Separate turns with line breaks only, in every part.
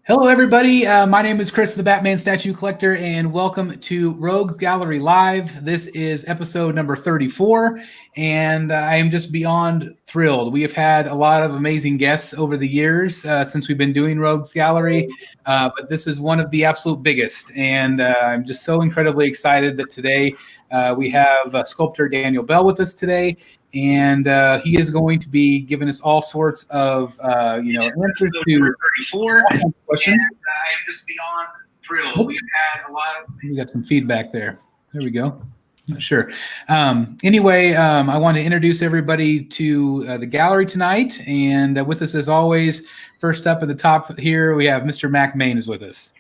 Hello, everybody. My name is Chris, the Batman Statue Collector, and welcome to Rogues Gallery Live. This is episode number 34, and I am just beyond thrilled. We have had a lot of amazing guests over the years since we've been doing Rogues Gallery, but this is one of the absolute biggest, and I'm just so incredibly excited that today we have sculptor Daniel BEL with us today. And he is going to be giving us all sorts of, answers to 34 questions. And I am just beyond thrilled. We've had a lot of. We got some feedback there. There we go. Not sure. Anyway, I want to introduce everybody to the gallery tonight, and with us as always, first up at the top here, we have Mr. Mac Main is with us.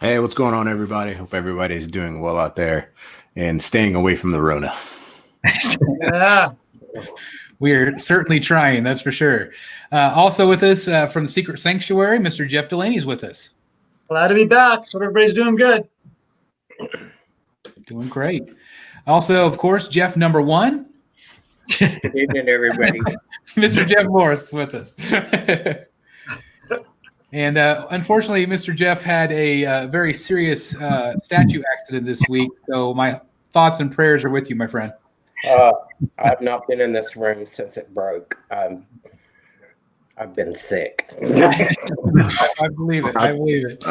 Hey, what's going on, everybody? Hope everybody's doing well out there and staying away from the Rona.
Yeah. We're certainly trying, that's for sure. Also with us from the Secret Sanctuary, Mr. Jeff Delaney is with us.
Glad to be back. Hope everybody's doing good.
Doing great. Also, of course, Jeff number one.
Good evening, everybody.
Mr. Jeff Morris is with us. And unfortunately, Mr. Jeff had a very serious statue accident this week, so my thoughts and prayers are with you, my friend.
I've not been in this room since it broke. I've been sick.
I believe it. I believe it.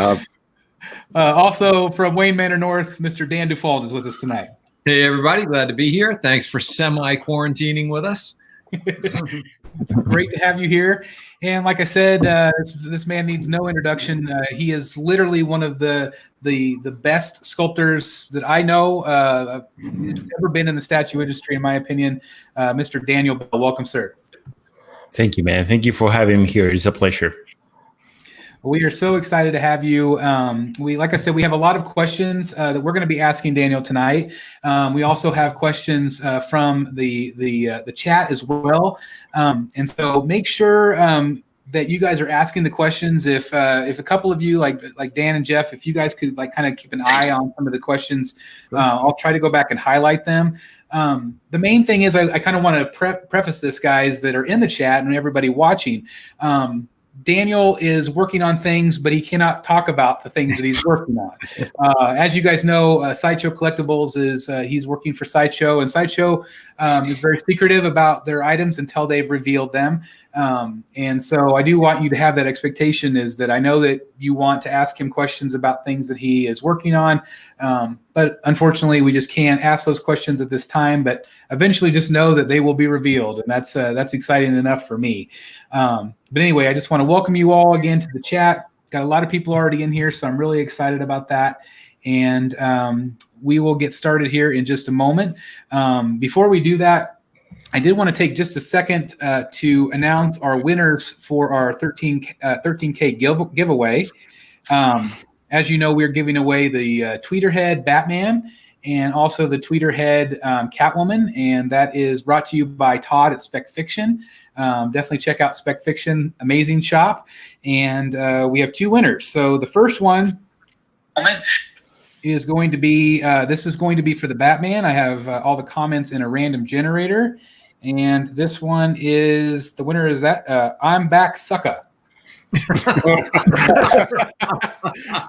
Also from Wayne Manor North, Mr. Dan Dufault is with us tonight.
Hey, everybody. Glad to be here. Thanks for semi-quarantining with us.
It's great to have you here. And like I said, this man needs no introduction. He is literally one of the best sculptors that I know that's ever been in the statue industry, in my opinion. Mr. Daniel BEL, welcome, sir.
Thank you, man. Thank you for having me here. It's a pleasure.
We are so excited to have you. Like I said, we have a lot of questions that we're going to be asking Daniel tonight. We also have questions from the chat as well. And so make sure that you guys are asking the questions. If a couple of you, like Dan and Jeff, if you guys could kind of keep an eye on some of the questions, I'll try to go back and highlight them. The main thing is I kind of want to preface this, guys that are in the chat and everybody watching. Daniel is working on things, but he cannot talk about the things that he's working on. As you guys know, Sideshow Collectibles is he's working for Sideshow, and Sideshow is very secretive about their items until they've revealed them. And so I do want you to have that expectation, is that I know that you want to ask him questions about things that he is working on, but unfortunately we just can't ask those questions at this time. But eventually, just know that they will be revealed, and that's exciting enough for me. But anyway, I just want to welcome you all again to the chat. Got a lot of people already in here, so I'm really excited about that. And we will get started here in just a moment. Before we do that, I did want to take just a second to announce our winners for our 13K giveaway. As you know, we're giving away the Tweeterhead Batman and also the Tweeterhead Catwoman, and that is brought to you by Todd at Spec Fiction. Definitely check out Spec Fiction, amazing shop. And we have two winners. So the first one is going to be, this is going to be for the Batman. I have all the comments in a random generator. And this one is, the winner is that, I'm Back Sucka. I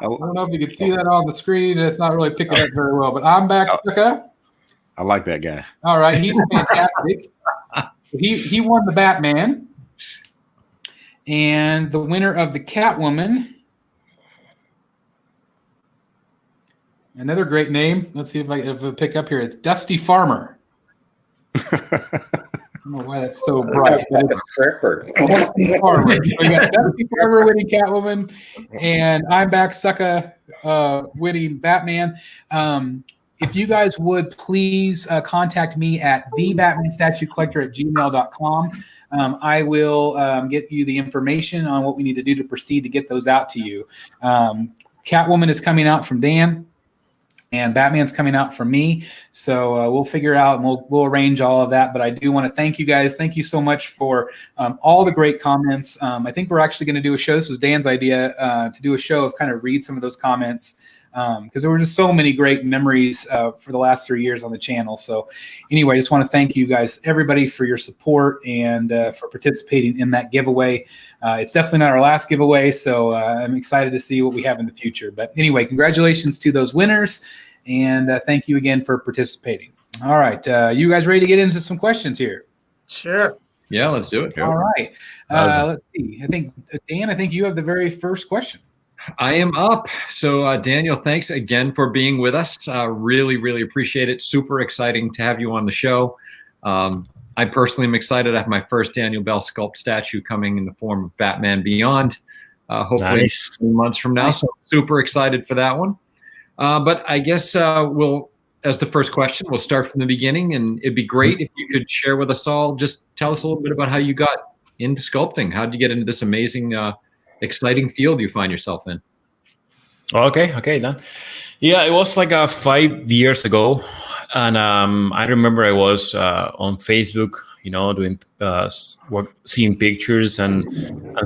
don't know if you can see that on the screen. It's not really picking up very well, but I'm Back Sucka.
I like that guy.
All right, he's fantastic. He won the Batman, and the winner of the Catwoman. Another great name. Let's see if I pick up here. It's Dusty Farmer. I don't know why that's so bright. Dusty Farmer. So we got Dusty Farmer winning Catwoman, and I'm Back Sucka winning Batman. If you guys would please contact me at thebatmanstatuecollector@gmail.com. I will get you the information on what we need to do to proceed to get those out to you. Catwoman is coming out from Dan, and Batman's coming out from me. So we'll figure out and we'll arrange all of that. But I do want to thank you guys. Thank you so much for all the great comments. I think we're actually going to do a show. This was Dan's idea to do a show of kind of read some of those comments because there were just so many great memories for the last 3 years on the channel. So anyway, I just want to thank you guys, everybody, for your support and for participating in that giveaway. It's definitely not our last giveaway, so I'm excited to see what we have in the future. But anyway, congratulations to those winners, and thank you again for participating. All right, you guys ready to get into some questions here?
Sure.
Yeah, let's do it.
All right. Let's see. I think, Dan, you have the very first question.
I am up. So, Daniel, thanks again for being with us. Really, really appreciate it. Super exciting to have you on the show. I personally am excited to have my first Daniel Bell sculpt statue coming in the form of Batman Beyond, hopefully
Nice.
2 months from now. So, super excited for that one. But I guess as the first question, we'll start from the beginning, and it'd be great if you could share with us all, just tell us a little bit about how you got into sculpting. How did you get into this amazing, exciting field you find yourself in?
Okay, done. Yeah, it was like 5 years ago, and I remember I was on Facebook, doing seeing pictures, and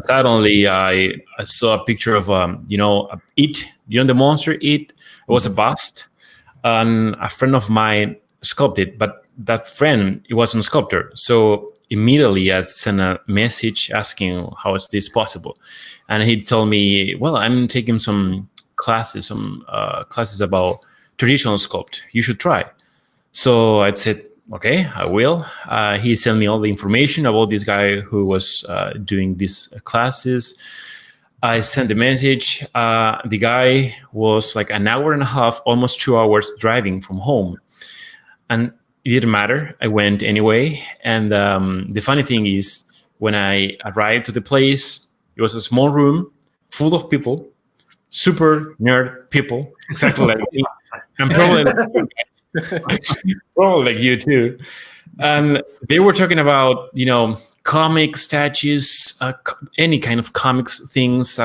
suddenly I saw a picture of it, the monster it. It was a bust, and a friend of mine sculpted, but that friend, it wasn't a sculptor, so immediately I sent a message asking how is this possible, and he told me, well, I'm taking some classes about traditional sculpt. You should try. So I said, okay, I will. He sent me all the information about this guy who was doing these classes. I sent the message. The guy was like an hour and a half, almost 2 hours driving from home. And it didn't matter. I went anyway. And the funny thing is, when I arrived to the place, it was a small room full of people, super nerd people, exactly like me. And probably like you too. And they were talking about, comic statues, any kind of comics things,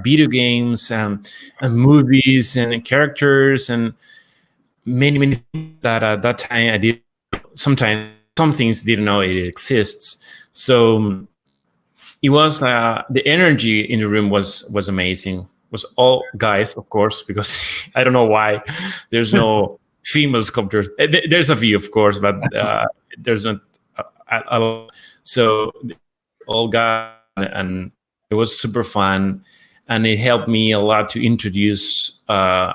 video games, and movies, and characters, and many things that at that time I did. Sometimes some things didn't know it exists. So it was the energy in the room was amazing. It was all guys, of course, because I don't know why there's no female sculptors. There's a few, of course, but there's not a lot. So all guys, and it was super fun, and it helped me a lot to introduce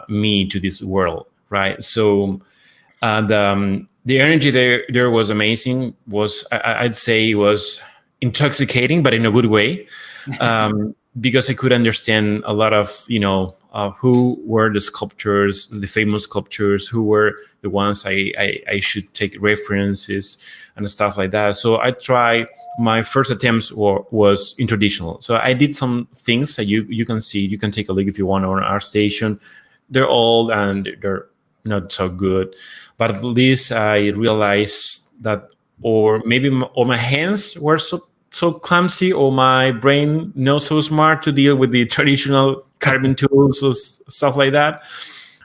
me to this world, right? So the energy there was amazing. I'd say it was intoxicating, but in a good way, because I could understand a lot of who were the sculptors, the famous sculptors, who were the ones I should take references and stuff like that. So I tried. My first attempts was in traditional. So I did some things that you can see. You can take a look if you want on our station. They're old and they're not so good, but at least I realized that, or maybe my hands were so clumsy, or my brain not so smart to deal with the traditional carbon tools or stuff like that,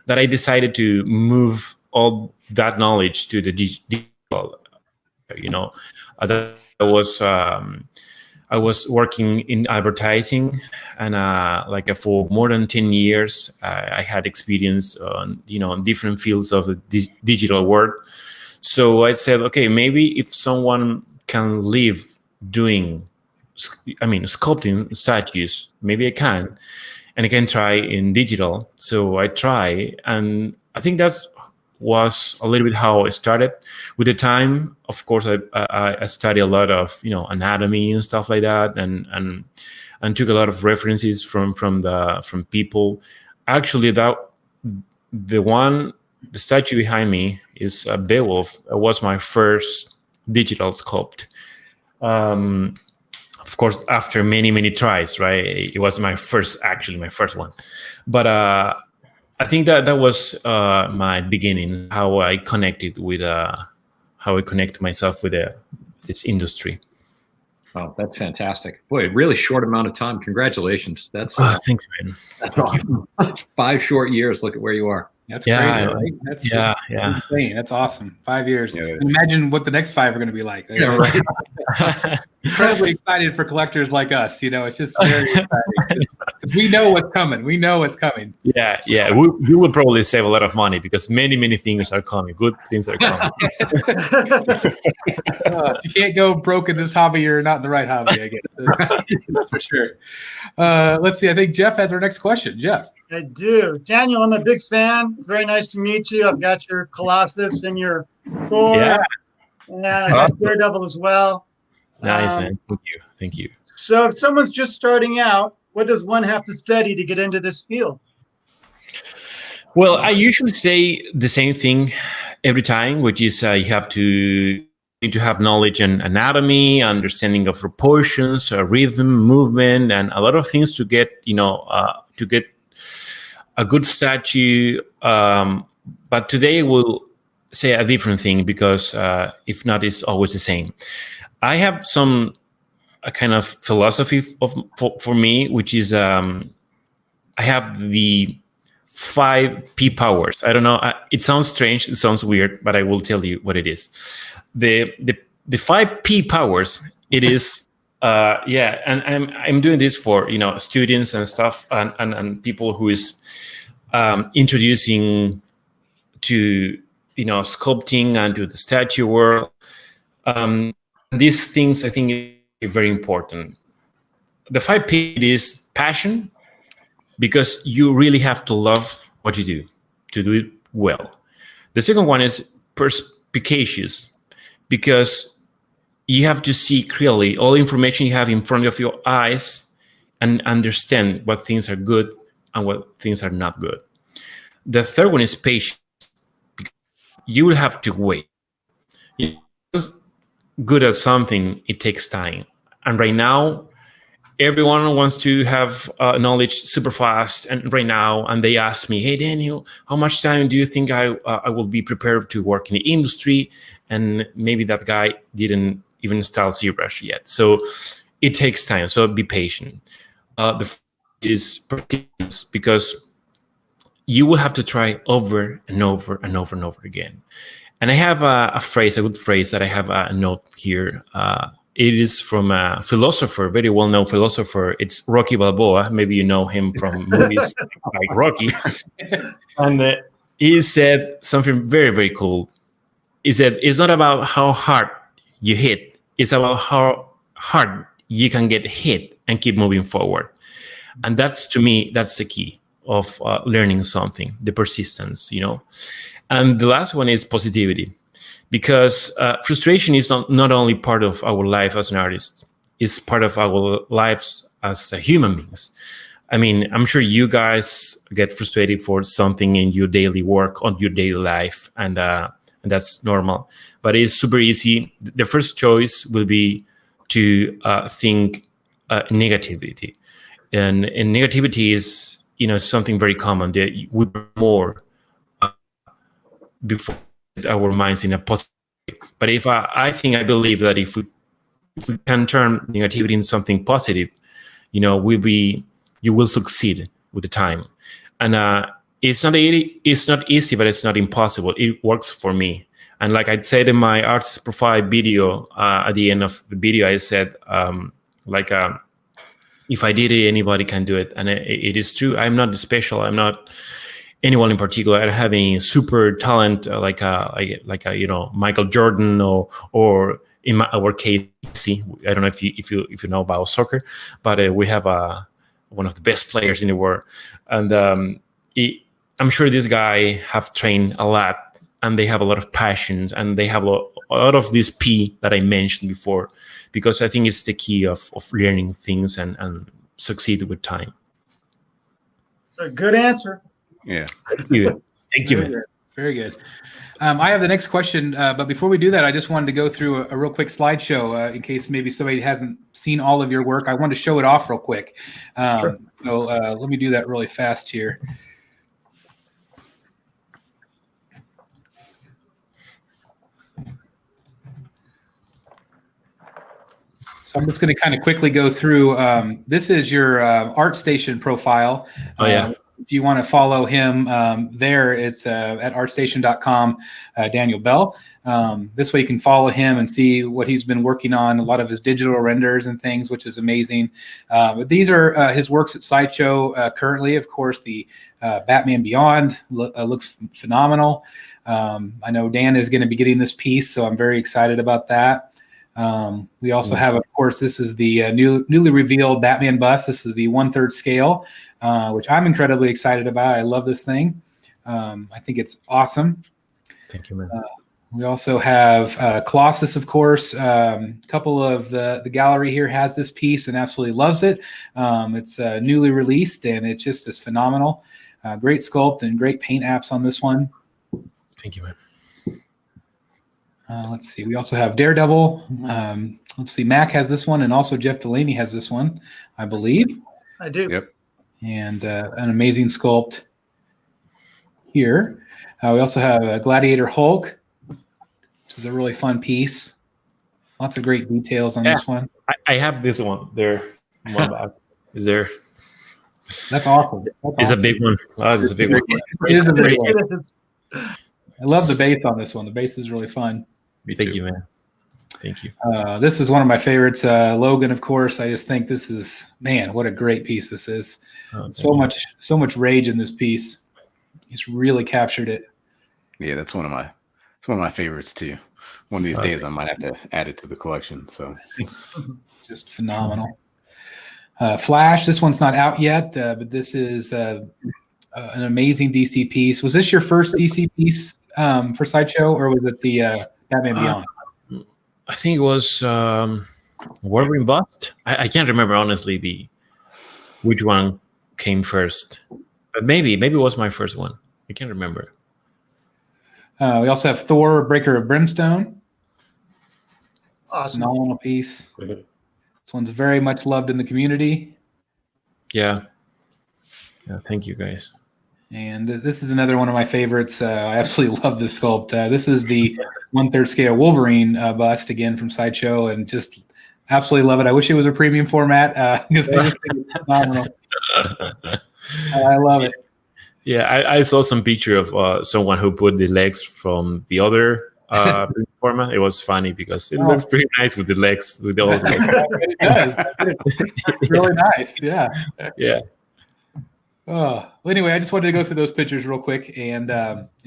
that I decided to move all that knowledge to the digital. I was working in advertising, and for more than 10 years, I had experience on different fields of the digital world. So I said, okay, maybe if someone can live doing, sculpting statues, maybe I can, and I can try in digital. So I try, and I think that was a little bit how I started. With the time, of course, I studied a lot of anatomy and stuff like that, and took a lot of references from people. Actually, the statue behind me is a Beowulf. It was my first digital sculpt. Of course, after many tries, right? It was my first one. But I think that was my beginning, how I connected with, how I connect myself with this industry.
Oh, that's fantastic. Boy, a really short amount of time. Congratulations. That's
thanks, man.
That's awesome. 5 short years. Look at where you are.
That's crazy, right? That's
yeah.
insane. That's awesome. 5 years.
Yeah.
Imagine what the next 5 are going to be like.
Yeah, right.
Incredibly excited for collectors like us. It's just very exciting. Because we know what's coming. We know what's coming.
Yeah. We will probably save a lot of money because many things are coming. Good things are coming.
If you can't go broke in this hobby, you're not in the right hobby, I guess. That's for sure. Let's see. I think Jeff has our next question. Jeff.
I do. Daniel, I'm a big fan. Very nice to meet you. I've got your Colossus and your Thor.
Yeah.
And I got Daredevil as well.
Nice, man. Thank you.
So if someone's just starting out, what does one have to study to get into this field?
Well, I usually say the same thing every time, which is you need to have knowledge in anatomy, understanding of proportions, rhythm, movement, and a lot of things to get a good statue. But today we'll say a different thing because if not, it's always the same. I have a kind of philosophy for me, which is I have the 5 P powers. I don't know. It sounds strange. It sounds weird, but I will tell you what it is. The 5 P powers. It is and I'm doing this for students and stuff and people who is introducing to sculpting and to the statue world. These things I think are very important. The 5 P is passion, because you really have to love what you do to do it well. The second one is perspicacious, because you have to see clearly all the information you have in front of your eyes and understand what things are good and what things are not good. The third one is patience. You will have to wait. Because good at something, it takes time. And right now, everyone wants to have knowledge super fast and right now. And they ask me, hey, Daniel, how much time do you think I will be prepared to work in the industry? And maybe that guy didn't even install ZBrush yet. So it takes time. So be patient. The first is persistence, because you will have to try over and over and over and over again. And I have a good phrase that I have a note here. It is from a philosopher, very well-known philosopher. It's Rocky Balboa. Maybe you know him from movies like Rocky. And he said something very, very cool. He said, it's not about how hard you hit. It's about how hard you can get hit and keep moving forward. And that's, to me, that's the key of learning something, the persistence, And the last one is positivity. Because frustration is not only part of our life as an artist, it's part of our lives as human beings. I mean, I'm sure you guys get frustrated for something in your daily work, on your daily life, and that's normal. But it's super easy. The first choice will be to think negativity. And negativity is, something very common. That we more before our minds in a positive way. But I believe that if we can turn negativity into something positive, you will succeed with the time. And it's not easy, but it's not impossible. It works for me. And like I said in my artist profile video, at the end of the video, I said, if I did it, anybody can do it. And it is true. I'm not special. I'm not anyone in particular. I don't have any super talent like Michael Jordan or in our case, I don't know if you know about soccer, but we have one of the best players in the world, and I'm sure this guy have trained a lot, and they have a lot of passion, and they have a lot of this P that I mentioned before, because I think it's the key of learning things and succeed with time.
It's a good answer.
Yeah.
Thank you. Thank you, man.
Very good. I have the next question, but before we do that, I just wanted to go through a real quick slideshow in case maybe somebody hasn't seen all of your work. I wanted to show it off real quick.
Sure.
So let me do that really fast here. So I'm just going to kind of quickly go through. This is your ArtStation profile.
Oh, yeah.
if you want to follow him there, it's at artstation.com, Daniel BEL. This way you can follow him and see what he's been working on, a lot of his digital renders and things, which is amazing. But these are his works at Sideshow currently. Of course, the Batman Beyond looks phenomenal. I know Dan is going to be getting this piece, so I'm very excited about that. We also have, of course, this is the newly revealed Batman bust. This is the 1/3 scale, which I'm incredibly excited about. I love this thing. I think it's awesome.
Thank you, man.
We also have Colossus, of course. A couple of the gallery here has this piece and absolutely loves it. It's newly released, and it just is phenomenal. Great sculpt and great paint apps on this one.
Thank you, man.
Let's see. We also have Daredevil. Let's see. Mac has this one, and also Jeff Delaney has this one, I believe.
I do.
Yep.
And an amazing sculpt here. We also have Gladiator Hulk, which is a really fun piece. Lots of great details on this one.
I have this one there. One back. Is there?
That's awesome.
It's a big one. Oh, it's a big one.
It is a big one.
It is.
I love the base on this one. The base is really fun.
Thank you, man. Thank you.
This is one of my favorites. Logan, of course. I just think this is, man, what a great piece this is. So much rage in this piece. He's really captured it.
Yeah, it's one of my favorites too. One of these days I might have to add it to the collection. So
Just phenomenal. Flash, this one's not out yet, but this is an amazing DC piece. Was this your first DC piece for Sideshow, or was it the Batman Beyond?
I think it was Wolverine Bust. I can't remember honestly which one came first, but maybe it was my first one. I can't remember.
We also have Thor, Breaker of Brimstone.
Awesome.
Phenomenal piece. This one's very much loved in the community.
Yeah. Thank you, guys.
And this is another one of my favorites. I absolutely love this sculpt. This is the 1/3 scale Wolverine bust again from Sideshow, and just absolutely love it. I wish it was a premium format because I just think it's phenomenal. I love it.
Yeah, I saw some picture of someone who put the legs from the other format. It was funny because it looks pretty nice with the legs, with the old legs.
It does. It's really nice. Yeah.
Yeah.
Oh, well, anyway, I just wanted to go through those pictures real quick and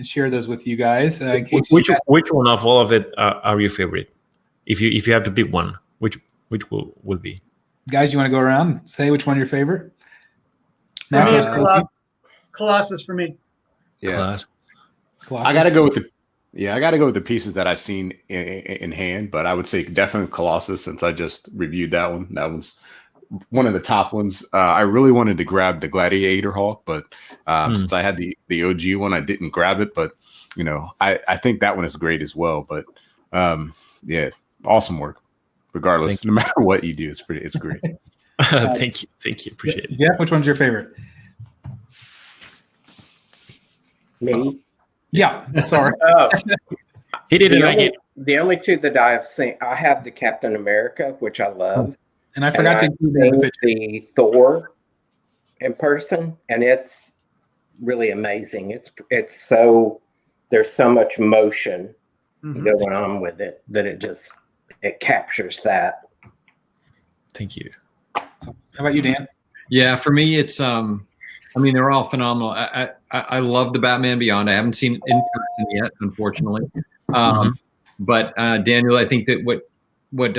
share those with you guys. In case
Which one of all of it are your favorite? If you have to pick one, which will be?
guys, you want to go around and say which one your favorite?
For me, it's Colossus for me.
Yeah.
Colossus.
Colossus.
I gotta go with the pieces that I've seen in hand, but I would say definitely Colossus since I just reviewed that one. That one's one of the top ones. I really wanted to grab the Gladiator Hawk, but since I had the OG one, I didn't grab it. But I think that one is great as well. But yeah, awesome work. Regardless, no matter what you do, it's great.
Thank you, appreciate it.
Jeff, which one's your favorite?
Me?
Yeah, sorry.
Oh,
He didn't like it.
the only two that I have seen, I have the Captain America, which I love.
And I forgot to include that in the picture.
the Thor in person, and it's really amazing. It's so there's so much motion going on with it that it captures that.
Thank you.
How about you, Dan?
Yeah, for me, it's I mean, they're all phenomenal. I love the Batman Beyond. I haven't seen it in person yet, unfortunately. But Daniel, I think that what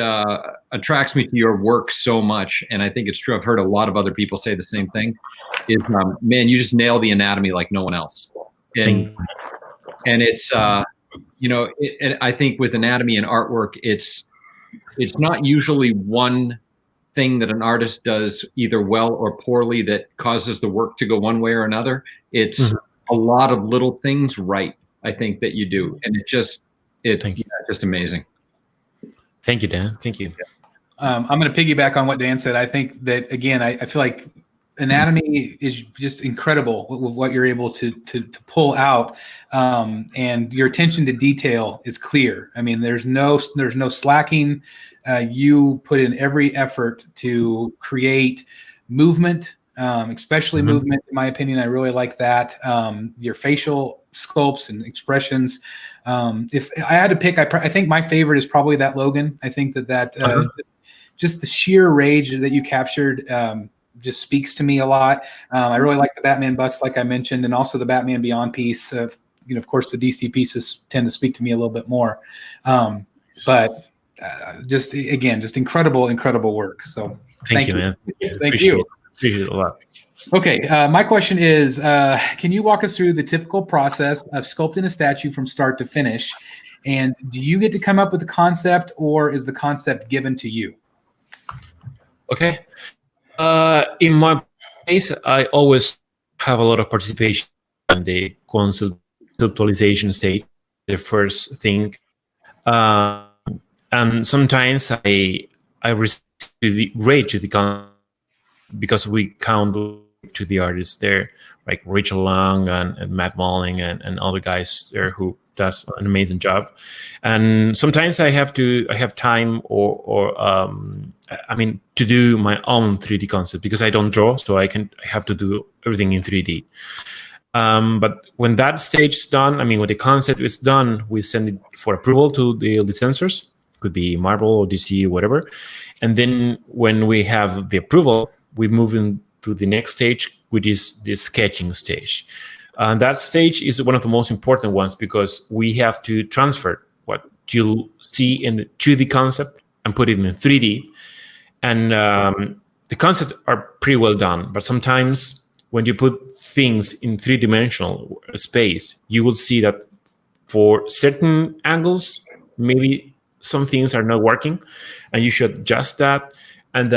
attracts me to your work so much, and I think it's true, I've heard a lot of other people say the same thing, is man, you just nail the anatomy like no one else. And it's and I think with anatomy and artwork, it's not usually one thing that an artist does either well or poorly that causes the work to go one way or another. It's a lot of little things right, I think, that you do, and it's just amazing.
Thank you, Dan. Thank you.
I'm going to piggyback on what Dan said. I think that, again, I feel like anatomy is just incredible with what you're able to pull out, and your attention to detail is clear. I mean, there's no slacking. You put in every effort to create movement, especially movement. In my opinion, I really like that. Your facial sculpts and expressions. If I had to pick, I think my favorite is probably that Logan. I think that just the sheer rage that you captured just speaks to me a lot. I really like the Batman bust, like I mentioned, and also the Batman Beyond piece. Of course, the DC pieces tend to speak to me a little bit more. But just incredible work. So
thank you, man.
Thank you.
Appreciate it a lot.
Okay, my question is, can you walk us through the typical process of sculpting a statue from start to finish? And do you get to come up with the concept, or is the concept given to you?
Okay. In my case, I always have a lot of participation in the conceptualization stage, the first thing. And sometimes I receive the rate to the concept because we count to the artists there, like Rachel Long and Matt Malling and all the guys there who does an amazing job. And sometimes I have time to do my own 3D concept because I don't draw, so I have to do everything in 3D. But when that stage is done, when the concept is done, we send it for approval to the licensors. Could be Marvel or DC or whatever. And then when we have the approval, we move into the next stage, which is the sketching stage. And that stage is one of the most important ones because we have to transfer what you see in the 2D concept and put it in 3D. And the concepts are pretty well done, but sometimes when you put things in 3-dimensional space, you will see that for certain angles, maybe some things are not working, and you should adjust that. And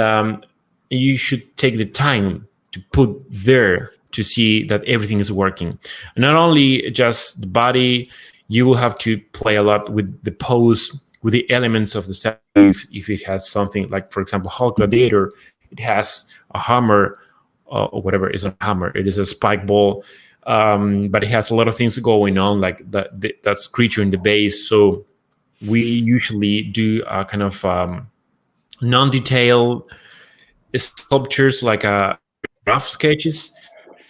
you should take the time to put there to see that everything is working. And not only just the body, you will have to play a lot with the pose, with the elements of the statue. If it has something like, for example, Hulk Gladiator, it has a hammer, or whatever is a hammer. It is a spike ball, but it has a lot of things going on, like that's creature in the base. So we usually do a kind of non-detailed sculptures, like rough sketches,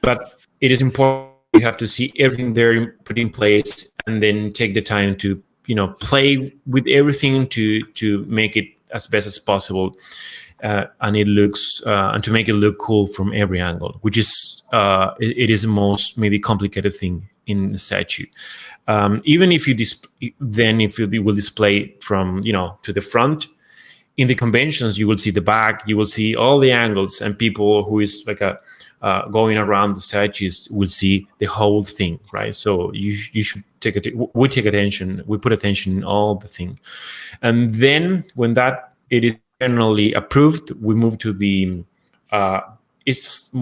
but it is important. You have to see everything there put in place, and then take the time to play with everything to make it as best as possible, and it looks and to make it look cool from every angle, which is it is the most maybe complicated thing in the statue. Even if you will display from to the front. In the conventions, you will see the back, you will see all the angles, and people who is like going around the statues will see the whole thing, right? So you should we take attention, we put attention in all the thing. And then when that it is generally approved, we move to the it's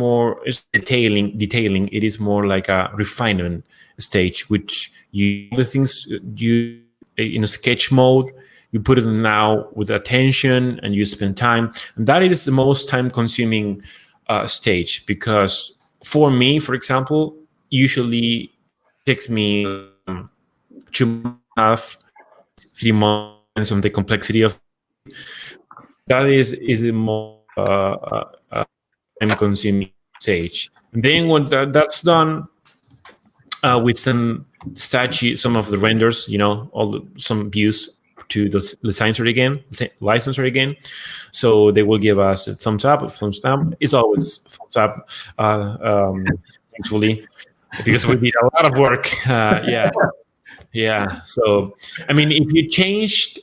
detailing. It is more like a refinement stage, which the things you in a sketch mode, you put it now with attention and you spend time. And that is the most time-consuming stage, because for me, for example, usually takes me 2.5, 3 months on the complexity of that is a more time-consuming stage. And then when that's done, with some some of the renders, some views to the licensor again. So they will give us a thumbs up, a thumbs down. It's always thumbs up, thankfully, because we did a lot of work. Yeah. So, if you changed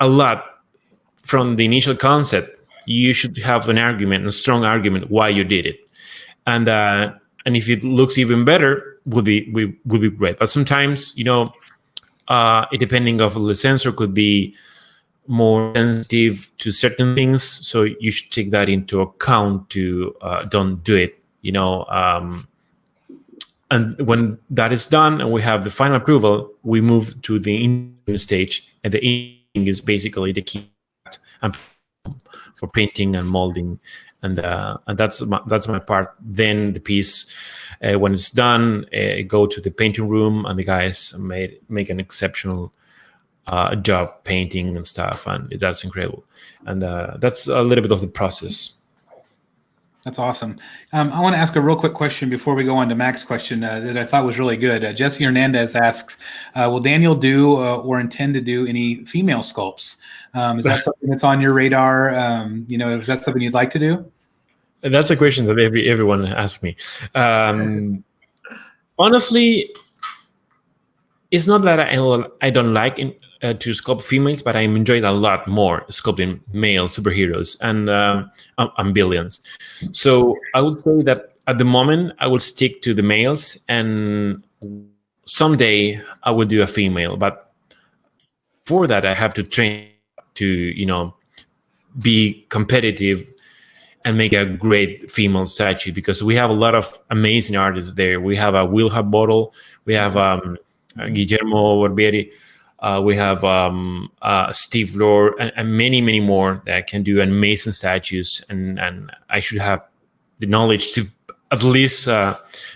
a lot from the initial concept, you should have a strong argument why you did it. And if it looks even better, would be great. But sometimes, it depending of the licensor could be more sensitive to certain things, so you should take that into account to don't do it. And when that is done and we have the final approval, we move to the inking stage, and the inking is basically the key for painting and molding, and that's my part. Then the piece, when it's done, go to the painting room, and the guys make an exceptional job painting and stuff, and that's incredible. And that's a little bit of the process.
That's awesome. I want to ask a real quick question before we go on to Mac's question that I thought was really good. Jesse Hernandez asks, will Daniel do or intend to do any female sculpts? Is that something that's on your radar? Is that something you'd like to do?
That's a question that everyone asks me. Honestly, it's not that I don't like to sculpt females, but I enjoy it a lot more sculpting male superheroes and villains. So I would say that at the moment I will stick to the males, and someday I will do a female. But for that, I have to train to be competitive and make a great female statue, because we have a lot of amazing artists there. We have a Will Bottle, we have Guillermo Barbieri, we have Steve Lord, and many more that can do amazing statues. And I should have the knowledge to at least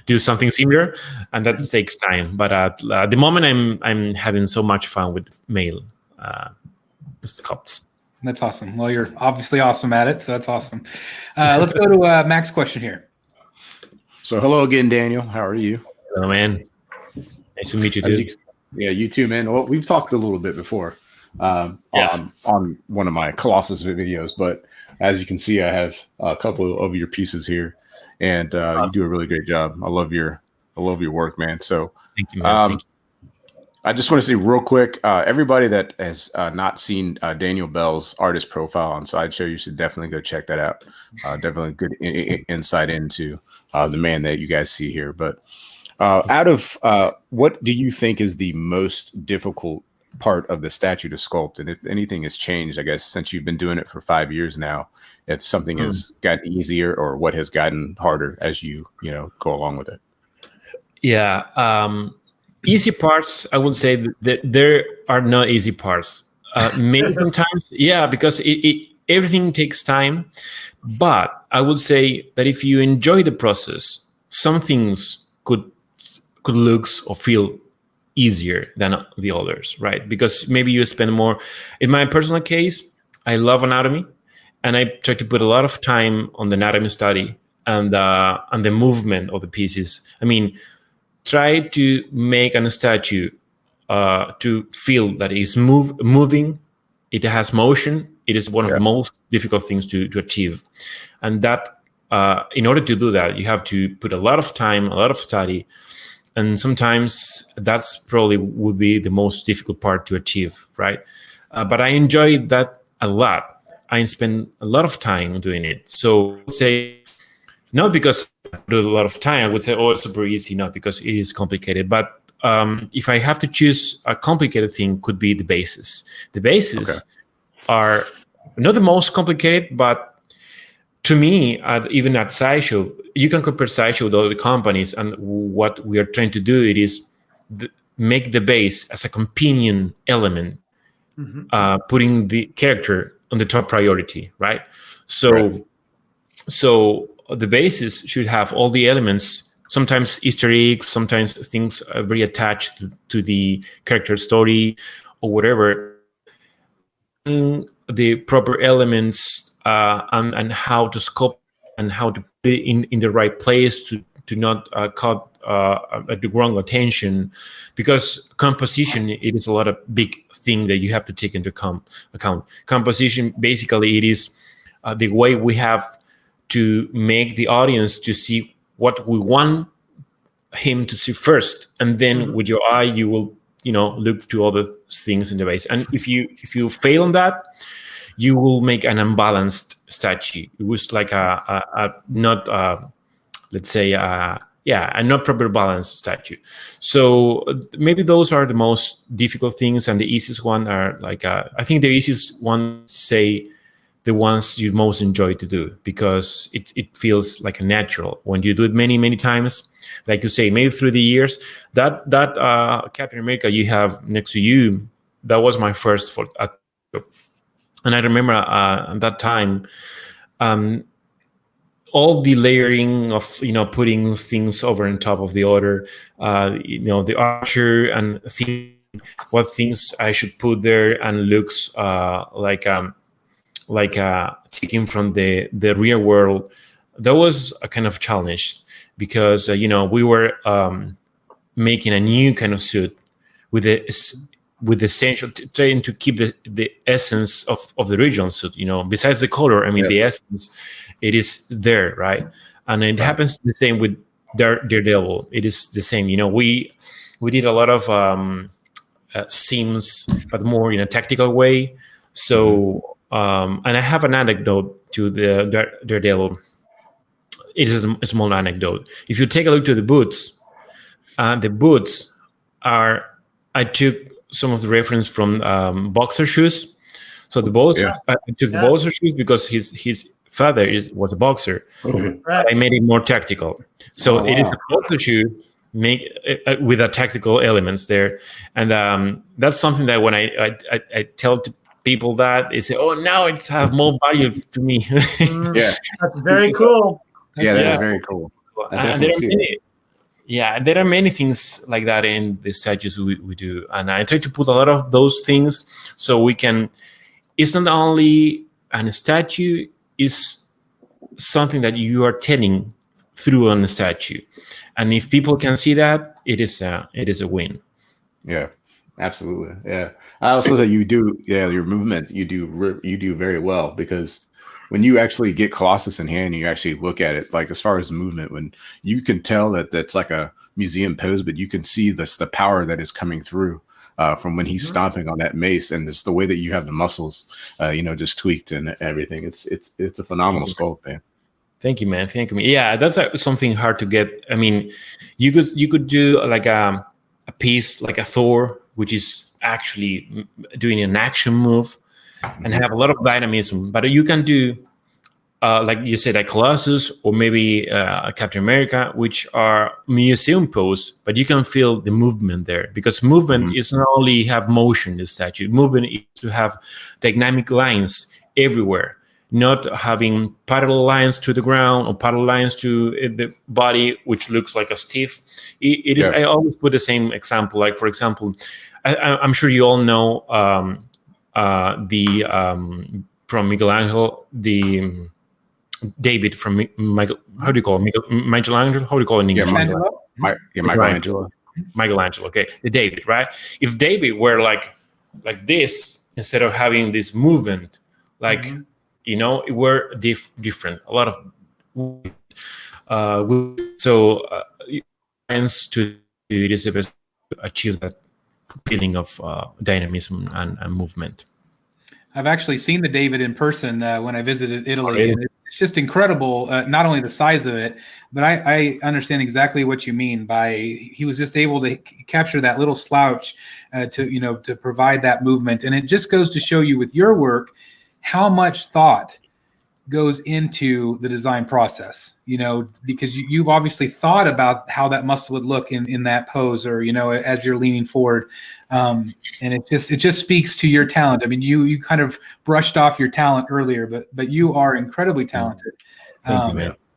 do something similar, and that takes time. But at the moment, I'm having so much fun with male sculpts.
That's awesome. Well, you're obviously awesome at it, so that's awesome. Let's go to Mac's question here.
So hello again, Daniel. How are you?
Hello, man. Nice to meet you too.
Yeah, you too, man. Well, we've talked a little bit before on one of my Colossus videos, but as you can see, I have a couple of your pieces here, and awesome. You do a really great job. I love your work, man. So
thank you, man. Thank you.
I just want to say real quick, everybody that has not seen Daniel Bell's artist profile on Sideshow, you should definitely go check that out. Definitely good insight into the man that you guys see here. But out of what do you think is the most difficult part of the statue to sculpt? And if anything has changed, I guess, since you've been doing it for 5 years now, if something has gotten easier or what has gotten harder as you go along with it?
Yeah. Easy parts, I would say that there are no easy parts. Maybe sometimes, because everything takes time. But I would say that if you enjoy the process, some things could look or feel easier than the others, right? Because maybe you spend more. In my personal case, I love anatomy, and I try to put a lot of time on the anatomy study and the movement of the pieces. I mean, try to make a statue to feel that it's moving, it has motion. It is one of the most difficult things to achieve. And that, in order to do that, you have to put a lot of time, a lot of study. And sometimes that's probably would be the most difficult part to achieve, right? But I enjoy that a lot. I spend a lot of time doing it. So I would say, not because I put a lot of time, I would say, it's super easy, not because it is complicated. But if I have to choose a complicated thing, could be the bases. The bases are not the most complicated, but to me, even at Sideshow, you can compare Sideshow with other companies, and what we are trying to do it is make the base as a companion element, putting the character on the top priority, right? So the bases should have all the elements, sometimes Easter eggs, sometimes things are very attached to the character story or whatever. The proper elements and how to sculpt and how to put it in the right place to not cut the wrong attention, because composition, it is a lot of big thing that you have to take into account. Composition, basically, it is the way we have to make the audience to see what we want him to see first, and then with your eye you will look to other things in the base. And if you fail on that, you will make an unbalanced statue. It was like a not let's say a not proper balanced statue. So maybe those are the most difficult things, and the easiest one are like I think the easiest ones say the ones you most enjoy to do, because it feels like a natural when you do it many times. Like you say, maybe through the years, that Captain America you have next to you, that was my first and I remember at that time, all the layering of putting things over on top of the other, the archer and what things I should put there, and looks like taken from the real world that was a kind of challenge because we were making a new kind of suit with the essential, trying to keep the essence of the original suit. Besides the color, the essence, it is there, right? And it happens the same with Daredevil. It is the same. We did a lot of seams, but more in a tactical way. So, and I have an anecdote to the Daredevil. It is a small anecdote. If you take a look to the boots are, I took some of the reference from boxer shoes. So the boxer, I took the boxer shoes because his father was a boxer.
Right.
I made it more tactical. So it is a boxer shoe with a tactical elements there, and that's something that when I tell to people that, they say, "Oh, now it's have more value to me."
That's very cool.
Yeah, that is very cool.
And there are many things like that in the statues we do, and I try to put a lot of those things so we can. It's not only a statue; is something that you are telling through on the statue, and if people can see that, it is a win.
Yeah, absolutely. Yeah, I also say you do. Yeah, your movement you do very well, because when you actually get Colossus in hand and you actually look at it, like as far as movement, when you can tell that that's like a museum pose, but you can see the power that is coming through from when he's stomping on that mace, and it's the way that you have the muscles, just tweaked and everything. It's a phenomenal sculpt, man.
Thank you, man. Thank you. Yeah, that's something hard to get. You could do like a piece like a Thor, which is actually doing an action move and have a lot of dynamism. But you can do, like you said, like Colossus or maybe Captain America, which are museum pose, but you can feel the movement there, because movement is not only have motion in the statue. Movement is to have dynamic lines everywhere, not having parallel lines to the ground or parallel lines to the body, which looks like a stiff. It is. I always put the same example. Like, for example, I'm sure you all know from Michelangelo, the David from Michael. How do you call it? Michelangelo? How do you call it in English?
Michelangelo.
Michelangelo. Okay, the David, right? If David were like this, instead of having this movement, like it were different. A lot of to Elizabeth to achieve that feeling of dynamism and movement.
I've actually seen the David in person when I visited Italy. And it's just incredible, not only the size of it, but I understand exactly what you mean by he was just able to capture that little slouch to provide that movement. And it just goes to show you with your work how much thought goes into the design process, because you've obviously thought about how that muscle would look in that pose, or, as you're leaning forward. And it just speaks to your talent. You kind of brushed off your talent earlier, but you are incredibly talented.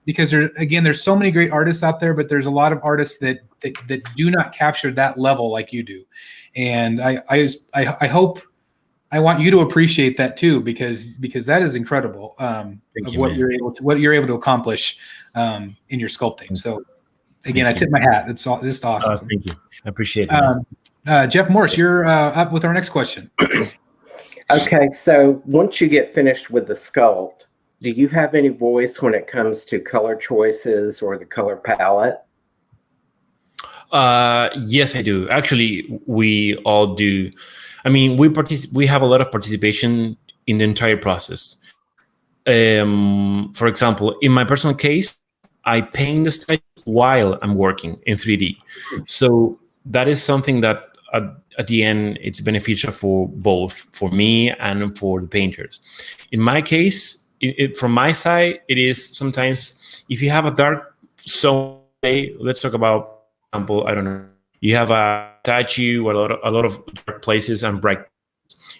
Because there's so many great artists out there, but there's a lot of artists that do not capture that level like you do. And I hope, I want you to appreciate that too, because that is incredible. What you're able to accomplish in your sculpting. So again, I tip my hat. It's just awesome.
Thank you. I appreciate it.
Jeff Morse, you're up with our next question.
Okay, so once you get finished with the sculpt, do you have any voice when it comes to color choices or the color palette?
Yes, I do. Actually, we all do. We have a lot of participation in the entire process. For example, in my personal case, I paint the statue while I'm working in 3D. So that is something that at the end, it's beneficial for both, for me and for the painters. In my case, from my side, it is sometimes, if you have a dark zone, let's talk about, for example, I don't know, you have a statue with a lot of dark places and bright.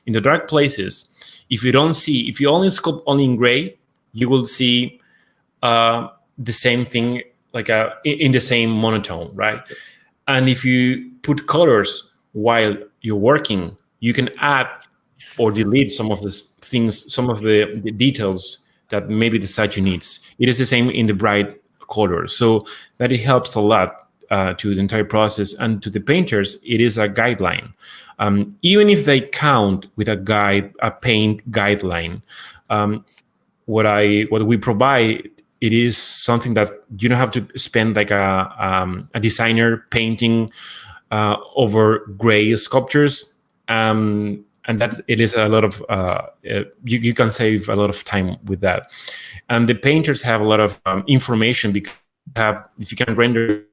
In the dark places, if you only sculpt only in gray, you will see the same thing, like in the same monotone, right? And if you put colors while you're working, you can add or delete some of the things, some of the details that maybe the statue needs. It is the same in the bright color, so that it helps a lot to the entire process. And to the painters, it is a guideline. Even if they count with a paint guideline, what we provide, it is something that you don't have to spend like a designer painting over gray sculptures, and that it is a lot of you can save a lot of time with that. And the painters have a lot of information, because if you can render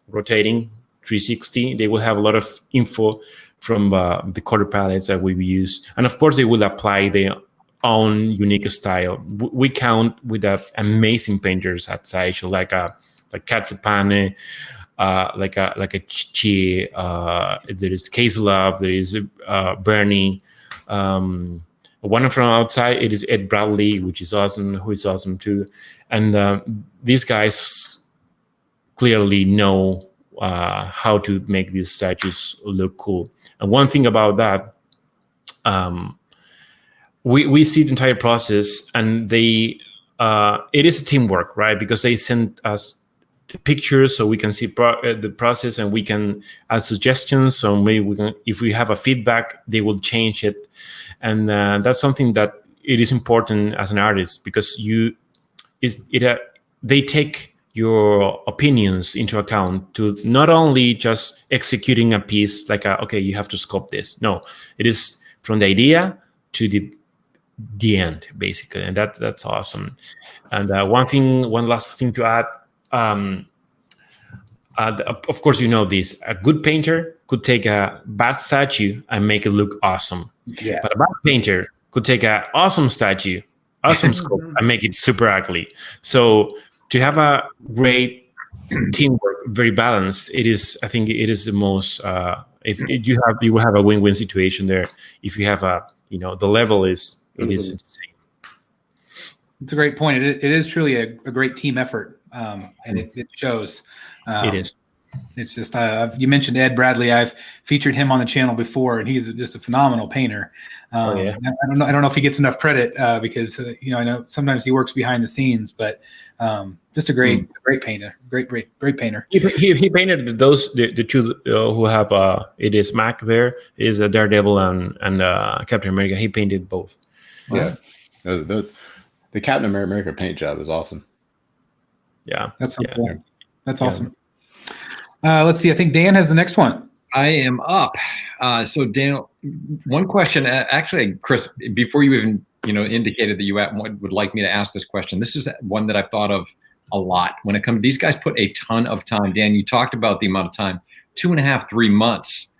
rotating 360, they will have a lot of info from the color palettes that we use, and of course they will apply their own unique style. We count with amazing painters at Sideshow, like Katsupane, like a Chi. There is Love. There is Bernie. One from outside, it is Ed Bradley, which is awesome. Who is awesome too. And these guys clearly know how to make these statues look cool. And one thing about that, we see the entire process, and it is a teamwork, right? Because they send us the pictures so we can see the process, and we can add suggestions. So maybe we can, if we have a feedback, they will change it. And that's something that it is important as an artist, because they take your opinions into account to not only just executing a piece like okay, you have to sculpt this. No, it is from the idea to the end, basically, and that's awesome. And one last thing to add. Of course, you know this. A good painter could take a bad statue and make it look awesome.
Yeah.
But a bad painter could take an awesome statue, awesome sculpt, and make it super ugly. So to have a great teamwork, very balanced, I think it is the most. You will have a win-win situation there. If you have the level is insane.
It's a great point. It is truly a great team effort, and it shows.
It is.
It's just you mentioned Ed Bradley. I've featured him on the channel before, and he's just a phenomenal painter.
Yeah.
I don't know if he gets enough credit because I know sometimes he works behind the scenes, but just a great painter, great painter.
He painted the two who have it is Mac there, is a Daredevil and Captain America. He painted both.
Yeah, those the Captain America paint job is awesome.
Yeah,
that's so cool. That's awesome. Let's see. I think Dan has the next one.
I am up. So Daniel, one question. Actually, Chris, before you even indicated that you would like me to ask this question, this is one that I've thought of a lot when it comes. These guys put a ton of time. Dan, you talked about the amount of time, 2.5, 3 months,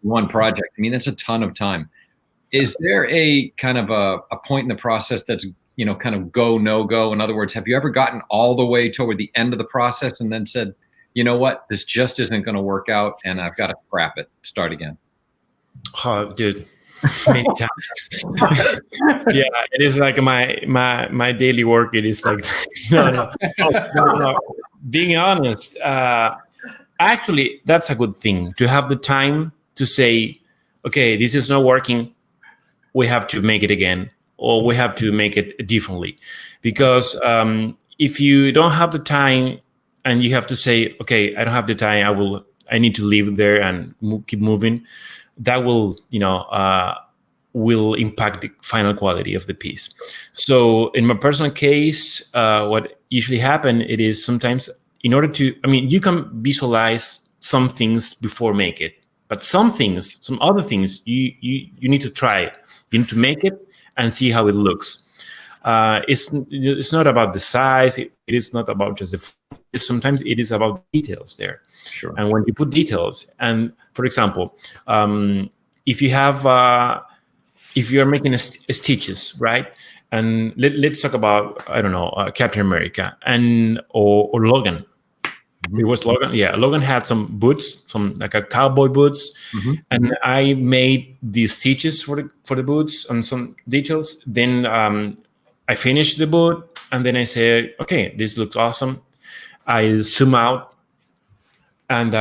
one project. I mean, that's a ton of time. Is there a kind of a point in the process that's kind of go, no go? In other words, have you ever gotten all the way toward the end of the process and then said, you know what, this just isn't going to work out and I've got to scrap it, start again?
Oh, dude, many times. Yeah, it is like my daily work. It is like, no. Being honest, actually, that's a good thing to have the time to say, okay, this is not working. We have to make it again, or we have to make it differently. Because if you don't have the time and you have to say, okay, I don't have the time, I need to leave there and keep moving, that will impact the final quality of the piece. So in my personal case, what usually happens, it is sometimes in order to, you can visualize some things before make it, but some other things, you need to try it. You need to make it and see how it looks. It's not about the size. It is not about just sometimes it is about details there.
Sure.
And when you put details, and for example, if you are making stitches, right? And let's talk about, I don't know, Captain America or Logan. It was Logan. Yeah, Logan had some boots, some like a cowboy boots, and I made the stitches for the boots and some details. Then I finished the boot, and then I say, okay, this looks awesome. I zoom out, and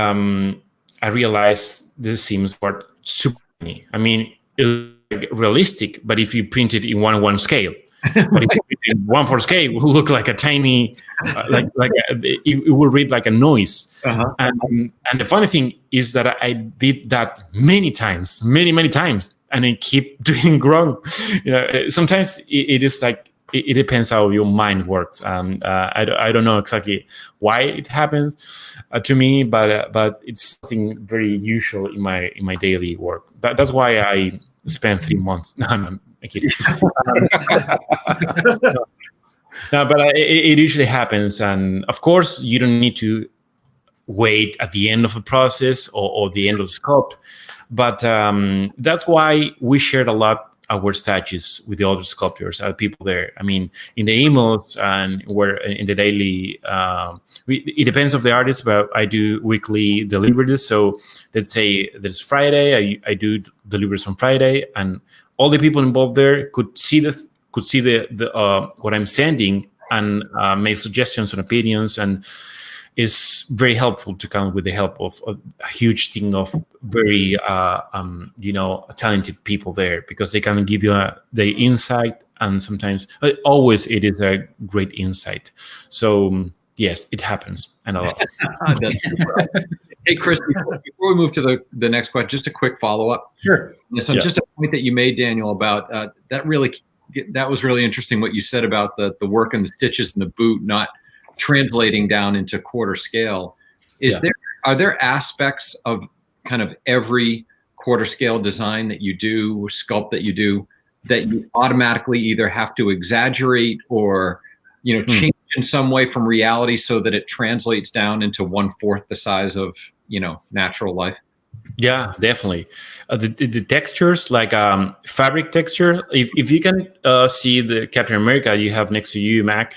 I realized the seams were super tiny. It's realistic, but if you print it in 1:1 scale, But if you do 1/4 scale, it will look like a tiny, it will read like a noise. And the funny thing is that I did that many times, many times, and I keep doing wrong. Sometimes it is like, it depends how your mind works. I don't know exactly why it happens to me, but it's something very usual in my daily work. That's why I spent 3 months. No, I'm kidding. No, but it usually happens, and of course you don't need to wait at the end of the process or the end of the sculpt. But that's why we shared a lot our statues with the other sculptors, people there. I mean, in the emails and where in the daily, it depends of the artist, but I do weekly deliveries. So let's say there's Friday, I do deliveries on Friday, and all the people involved there could see the what I'm sending and make suggestions and opinions, and is very helpful to come with the help of a huge team of very talented people there, because they can give you the insight, and sometimes always it is a great insight. So yes, it happens, and a lot.
Hey Chris, before we move to the next question, just a quick follow-up.
Sure.
So just a point that you made, Daniel, about that was really interesting what you said about the work and the stitches in the boot not translating down into 1/4 scale. Are there aspects of kind of every 1/4 scale design that you do, or sculpt that you do, that you automatically either have to exaggerate or change in some way from reality so that it translates down into 1/4 the size of natural life?
Yeah, definitely. The textures, like fabric texture, if you can see the Captain America you have next to you, Mac,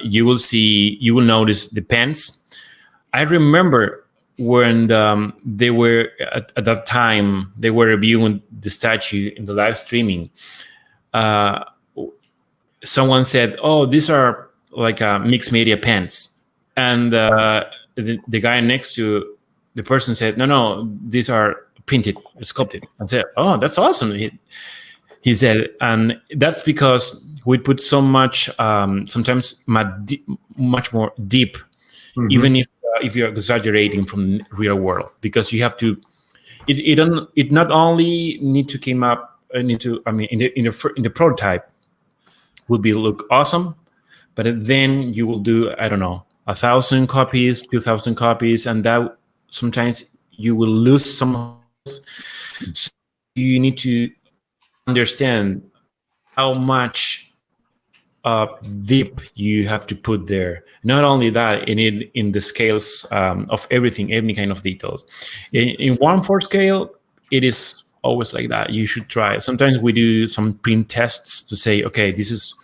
you will notice the pants. I remember when they were at that time, they were reviewing the statue in the live streaming. Someone said, "Oh, these are like mixed media pants," and the guy next to the person said, "No, these are printed, sculpted." I said, "Oh, that's awesome." He said, and that's because we put so much, sometimes much more deep, even if you're exaggerating from the real world, because you have to. It not only need to came up, in the prototype, will be look awesome, but then you will do 1,000 copies, 2,000 copies, and that sometimes you will lose some. So you need to understand how much deep you have to put there. Not only that, in the scales of everything, any kind of details. In 1/4 scale, it is always like that. You should try. Sometimes we do some print tests to say, okay, this is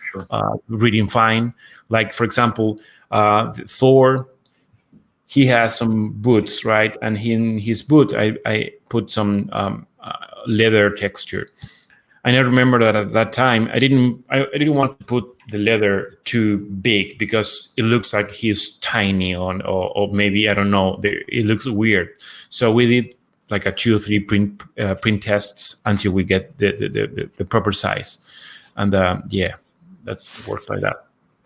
reading fine. Like for example, Thor, he has some boots, right? And in his boot, I put some leather texture. And I remember that at that time, I didn't want to put the leather too big, because it looks like he's tiny or maybe, I don't know, it looks weird. So we did like a 2 or 3 print tests until we get the proper size. And that's worked like that.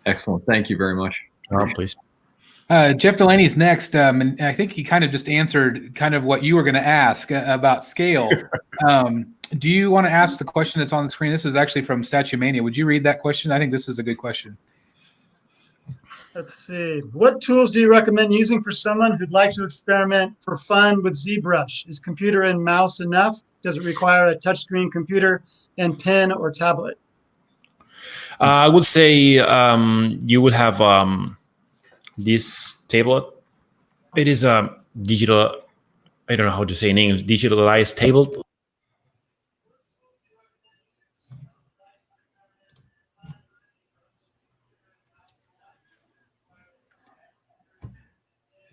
Excellent. Thank you very much.
Please.
Jeff Delaney's next, and I think he kind of just answered kind of what you were going to ask about scale. Do you want to ask the question that's on the screen? This is actually from Statue Mania. Would you read that question? I think this is a good question.
Let's see. What tools do you recommend using for someone who'd like to experiment for fun with ZBrush? Is computer and mouse enough? Does it require a touchscreen computer and pen or tablet?
I would say you would have this tablet. It is a digital, I don't know how to say in English, digitalized tablet.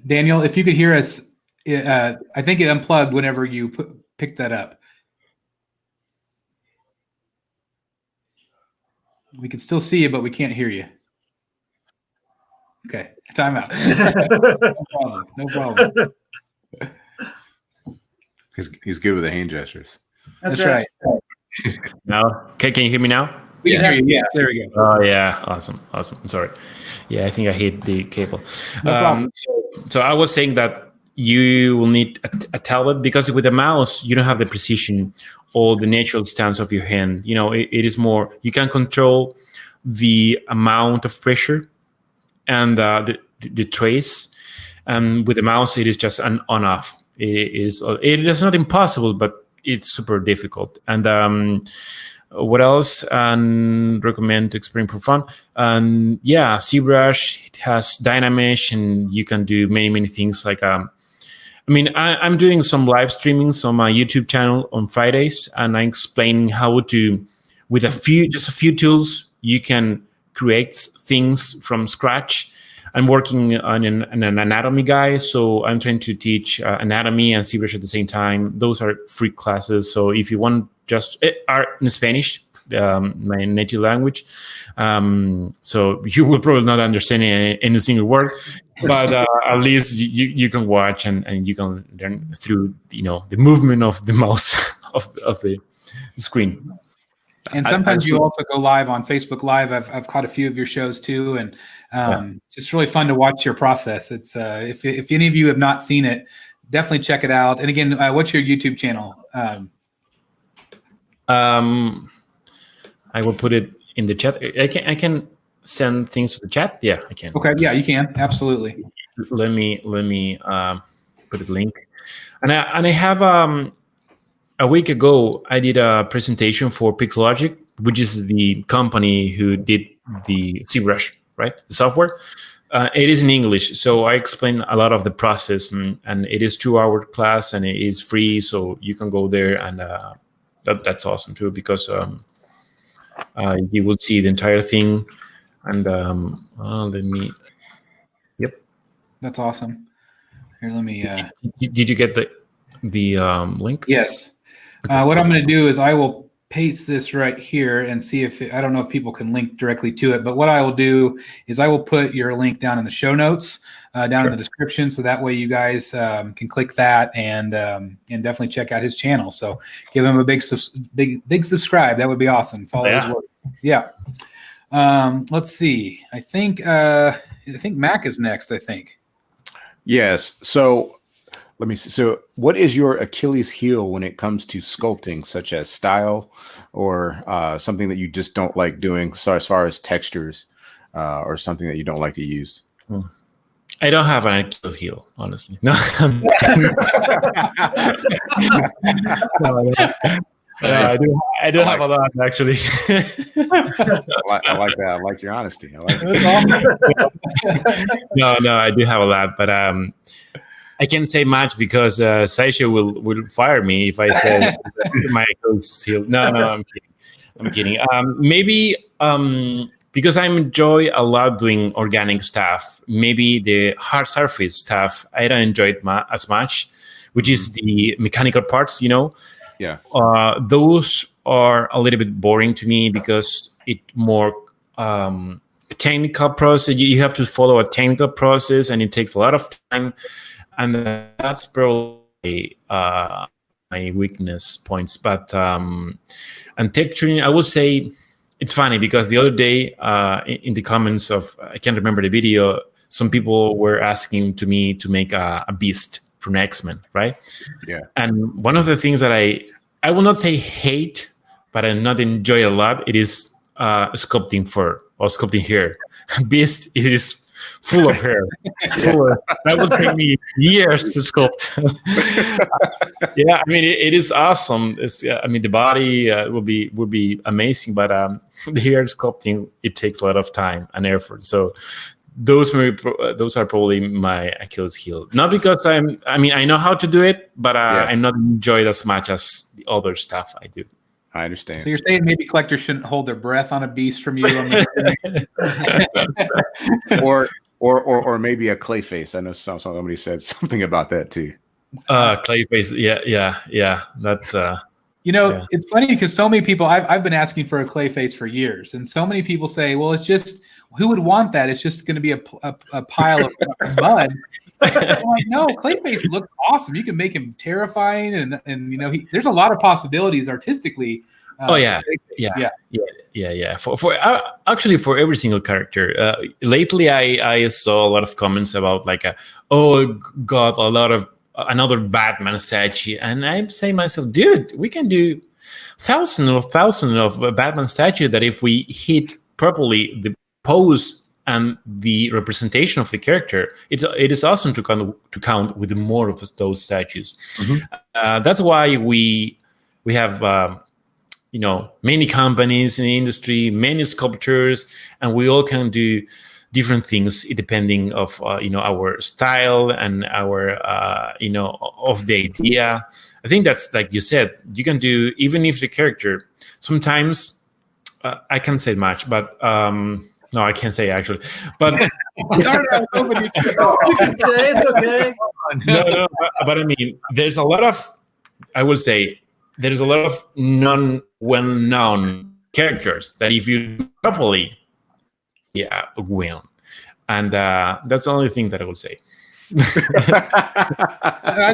Daniel, if you could hear us, I think it unplugged whenever you picked that up. We can still see you, but we can't hear you. Okay, time out. No problem.
He's good with the hand gestures.
That's right.
Now, okay, can you hear me now?
We can
Yeah.
hear you. Yes, there we go.
Oh yeah, awesome. I'm sorry. Yeah, I think I hit the cable.
No problem.
So I was saying that you will need a tablet because with a mouse you don't have the precision or the natural stance of your hand. You know, it is more, you can control the amount of pressure and the trace. And with the mouse, it is just an on-off. It is not impossible, but it's super difficult. And what else? And recommend to experiment for fun. And yeah, ZBrush, it has Dynamesh, and you can do many things. Like I'm doing some live streamings on my YouTube channel on Fridays, and I'm explaining how to, with just a few tools, you can create things from scratch. I'm working on an anatomy guy, so I'm trying to teach anatomy and ZBrush at the same time. Those are free classes, so if you want, just are in Spanish, my native language. So you will probably not understand any single word, but at least you can watch and you can learn through the movement of the mouse of the screen.
And sometimes you also go live on Facebook Live. I've caught a few of your shows too, and it's really fun to watch your process. It's if any of you have not seen it, definitely check it out. And again, what's your YouTube channel?
I will put it in the chat. I can send things to the chat. Yeah, I can.
Okay, yeah, you can absolutely.
Let me put a link. And I have a week ago, I did a presentation for Pixelogic, which is the company who did the ZBrush, right? The software. It is in English, so I explain a lot of the process, and it is 2-hour class, and it is free, so you can go there, and that's awesome too, because you will see the entire thing. And Yep.
That's awesome. Here, let me.
Did you get the link?
Yes. What I'm going to do is I will paste this right here and see if I don't know if people can link directly to it, but what I will do is I will put your link down in the show notes, down in the description, so that way you guys can click that and definitely check out his channel. So give him a big subscribe. That would be awesome. Follow his work. Yeah. Let's see. I think Mac is next. I think.
Yes. So. Let me see. So what is your Achilles heel when it comes to sculpting, such as style or something that you just don't like doing? So as far as textures or something that you don't like to use?
I don't have an Achilles heel, honestly. No. I do have a lot, actually.
I like that. I like your honesty. I like it.
No, I do have a lot, but I can't say much because Sideshow will fire me if I say my Achilles heel. No, I'm kidding. Maybe because I enjoy a lot doing organic stuff. Maybe the hard surface stuff I don't enjoy it as much, which is the mechanical parts.
Yeah.
Those are a little bit boring to me because it more technical process. You have to follow a technical process, and it takes a lot of time. And that's probably my weakness points. But and texturing, I would say it's funny because the other day in the comments of, I can't remember the video, some people were asking to me to make a beast from X-Men, right?
Yeah.
And one of the things that I will not say hate, but I not enjoy a lot, it is sculpting fur or sculpting hair. Beast, it is full of hair. That would take me years to sculpt. Yeah, I mean it is awesome. The body will be amazing, but the hair sculpting, it takes a lot of time and effort. So those are probably my Achilles heel. Not because I know how to do it, but I'm not enjoyed as much as the other stuff I do.
I understand.
So you're saying maybe collectors shouldn't hold their breath on a beast from you?
Or maybe a clay face. I know somebody said something about that too.
Clay face. Yeah. That's
It's funny because so many people, I've been asking for a clay face for years, and so many people say, well, it's just, who would want that? It's just going to be a pile of mud. I'm like, no, Clayface looks awesome. You can make him terrifying, and there's a lot of possibilities artistically face.
For actually for every single character. Lately, I saw a lot of comments about like, oh God, a lot of another Batman statue, and I'm saying myself, dude, we can do thousands of Batman statue that if we hit properly the pose and the representation of the character, it is awesome to count with more of those statues. That's why we have many companies in the industry, many sculptors, and we all can do different things depending of our style and our of the idea. I think that's like you said, you can do even if the character sometimes I can't say much, but no, I can't say actually, but
You can say it's okay.
no, but I mean, there's a lot of well-known characters that if you do properly, win. And that's the only thing that I would say.
I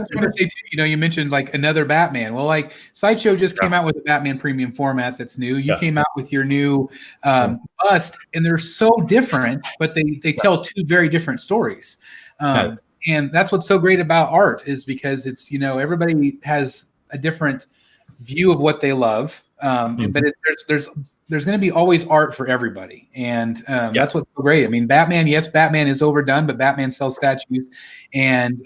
just want to say, too, you mentioned like another Batman. Well, like Sideshow just came out with a Batman premium format that's new. You came out with your new bust, and they're so different, but they tell two very different stories. And that's what's so great about art is because it's, everybody has a different view of what they love. But there's going to be always art for everybody. And that's what's so great. I mean, Batman is overdone, but Batman sells statues. And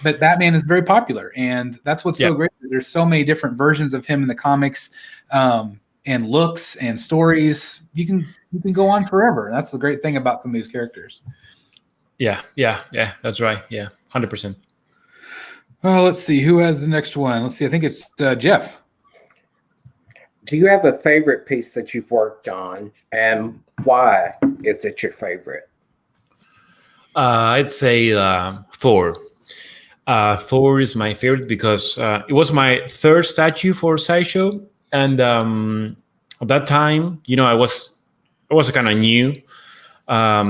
but Batman is very popular. And that's what's so great. There's so many different versions of him in the comics and looks and stories. You can go on forever. That's the great thing about some of these characters.
Yeah, that's right. Yeah, 100%.
Oh, let's see. Who has the next one? Let's see. I think it's Jeff.
Do you have a favorite piece that you've worked on, and why is it your favorite?
I'd say Thor. Thor is my favorite because it was my third statue for Sideshow, and at that time, I was kind of new. I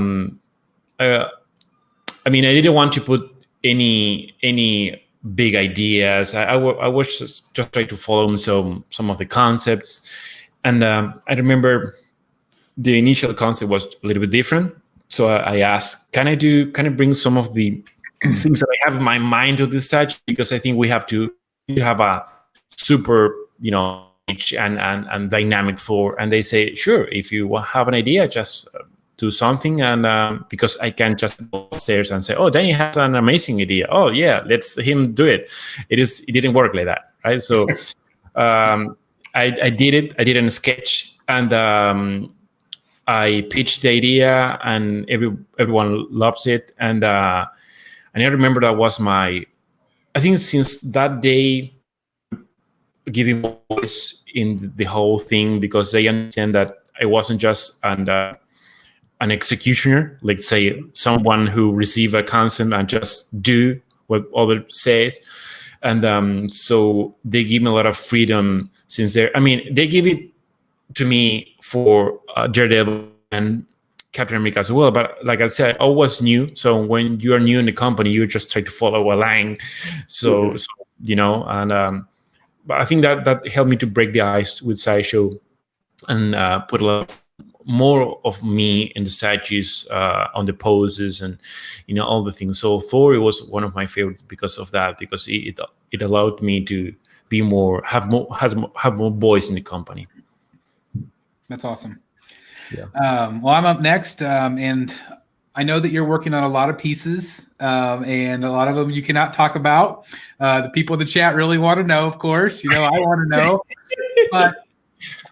mean, I didn't want to put any big ideas. I was just trying to follow some of the concepts, and I remember the initial concept was a little bit different. So I asked, can I bring some of the things that I have in my mind to this statue, because I think we have to have a super rich and dynamic Thor. And they say, sure, if you have an idea, just do something. And because I can't just go upstairs and say, oh, Danny has an amazing idea. Oh yeah, let's him do it. It didn't work like that, right? So I did it. I did a sketch, and I pitched the idea, and everyone loves it. And I remember that was I think since that day, giving voice in the whole thing, because they understand that I wasn't just an executioner, like say someone who receive a concept and just do what other says. And so they give me a lot of freedom since they give it to me for Daredevil and Captain America as well. But like I said, I was new. So when you are new in the company, you just try to follow a line. So and but I think that helped me to break the ice with Sideshow and put a lot more of me in the statues, on the poses and all the things. So Thor was one of my favorites because of that, because it allowed me to be have more voice in the company.
That's awesome.
Yeah.
Well, I'm up next, and I know that you're working on a lot of pieces, and a lot of them you cannot talk about. The people in the chat really want to know, of course. I want to know. But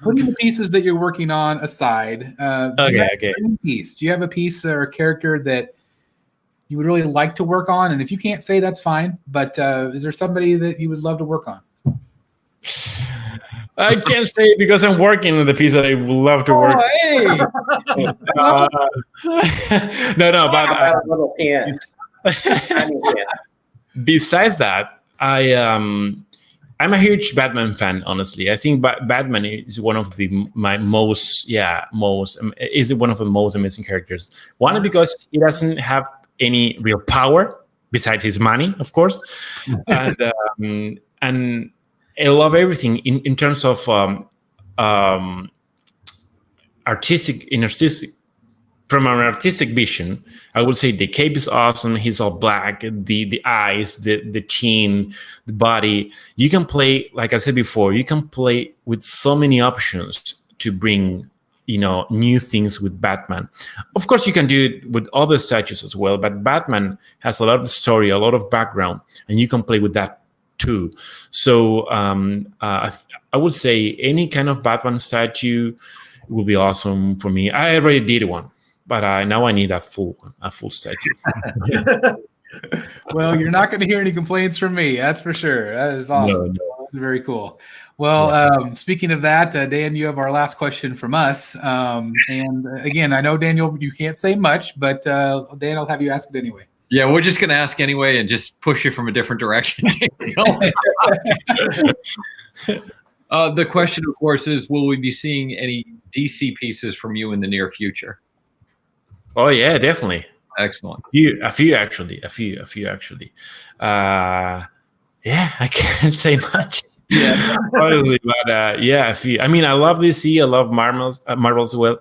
putting the pieces that you're working on aside, do you have a piece or a character that you would really like to work on? And if you can't say, that's fine. But is there somebody that you would love to work on?
I can't say because I'm working on the piece that I would love to work. No, but
a little hint.
Besides that, I'm a huge Batman fan. Honestly, I think Batman is one of my most one of the most amazing characters. One, because he doesn't have any real power besides his money, of course, and I love everything in terms of um, artistic from an artistic vision, I would say the cape is awesome. He's all black, the eyes, the chin, the body. You can play, like I said before, you can play with so many options to bring, new things with Batman. Of course, you can do it with other statues as well, but Batman has a lot of story, a lot of background, and you can play with that too. So I would say any kind of Batman statue will be awesome for me. I already did one, but now I need a full statue.
Well, you're not going to hear any complaints from me. That's for sure. That is awesome.
No.
That's very cool. Well, speaking of that, Dan, you have our last question from us. And again, I know, Daniel, you can't say much, but Dan, I'll have you ask it anyway.
Yeah, we're just going to ask anyway and just push you from a different direction. The question, of course, is, will we be seeing any DC pieces from you in the near future?
Oh yeah, definitely.
Excellent.
A few actually. Yeah, I can't say much. Yeah, honestly, but yeah, a few. I mean, I love DC. I love Marvel as well,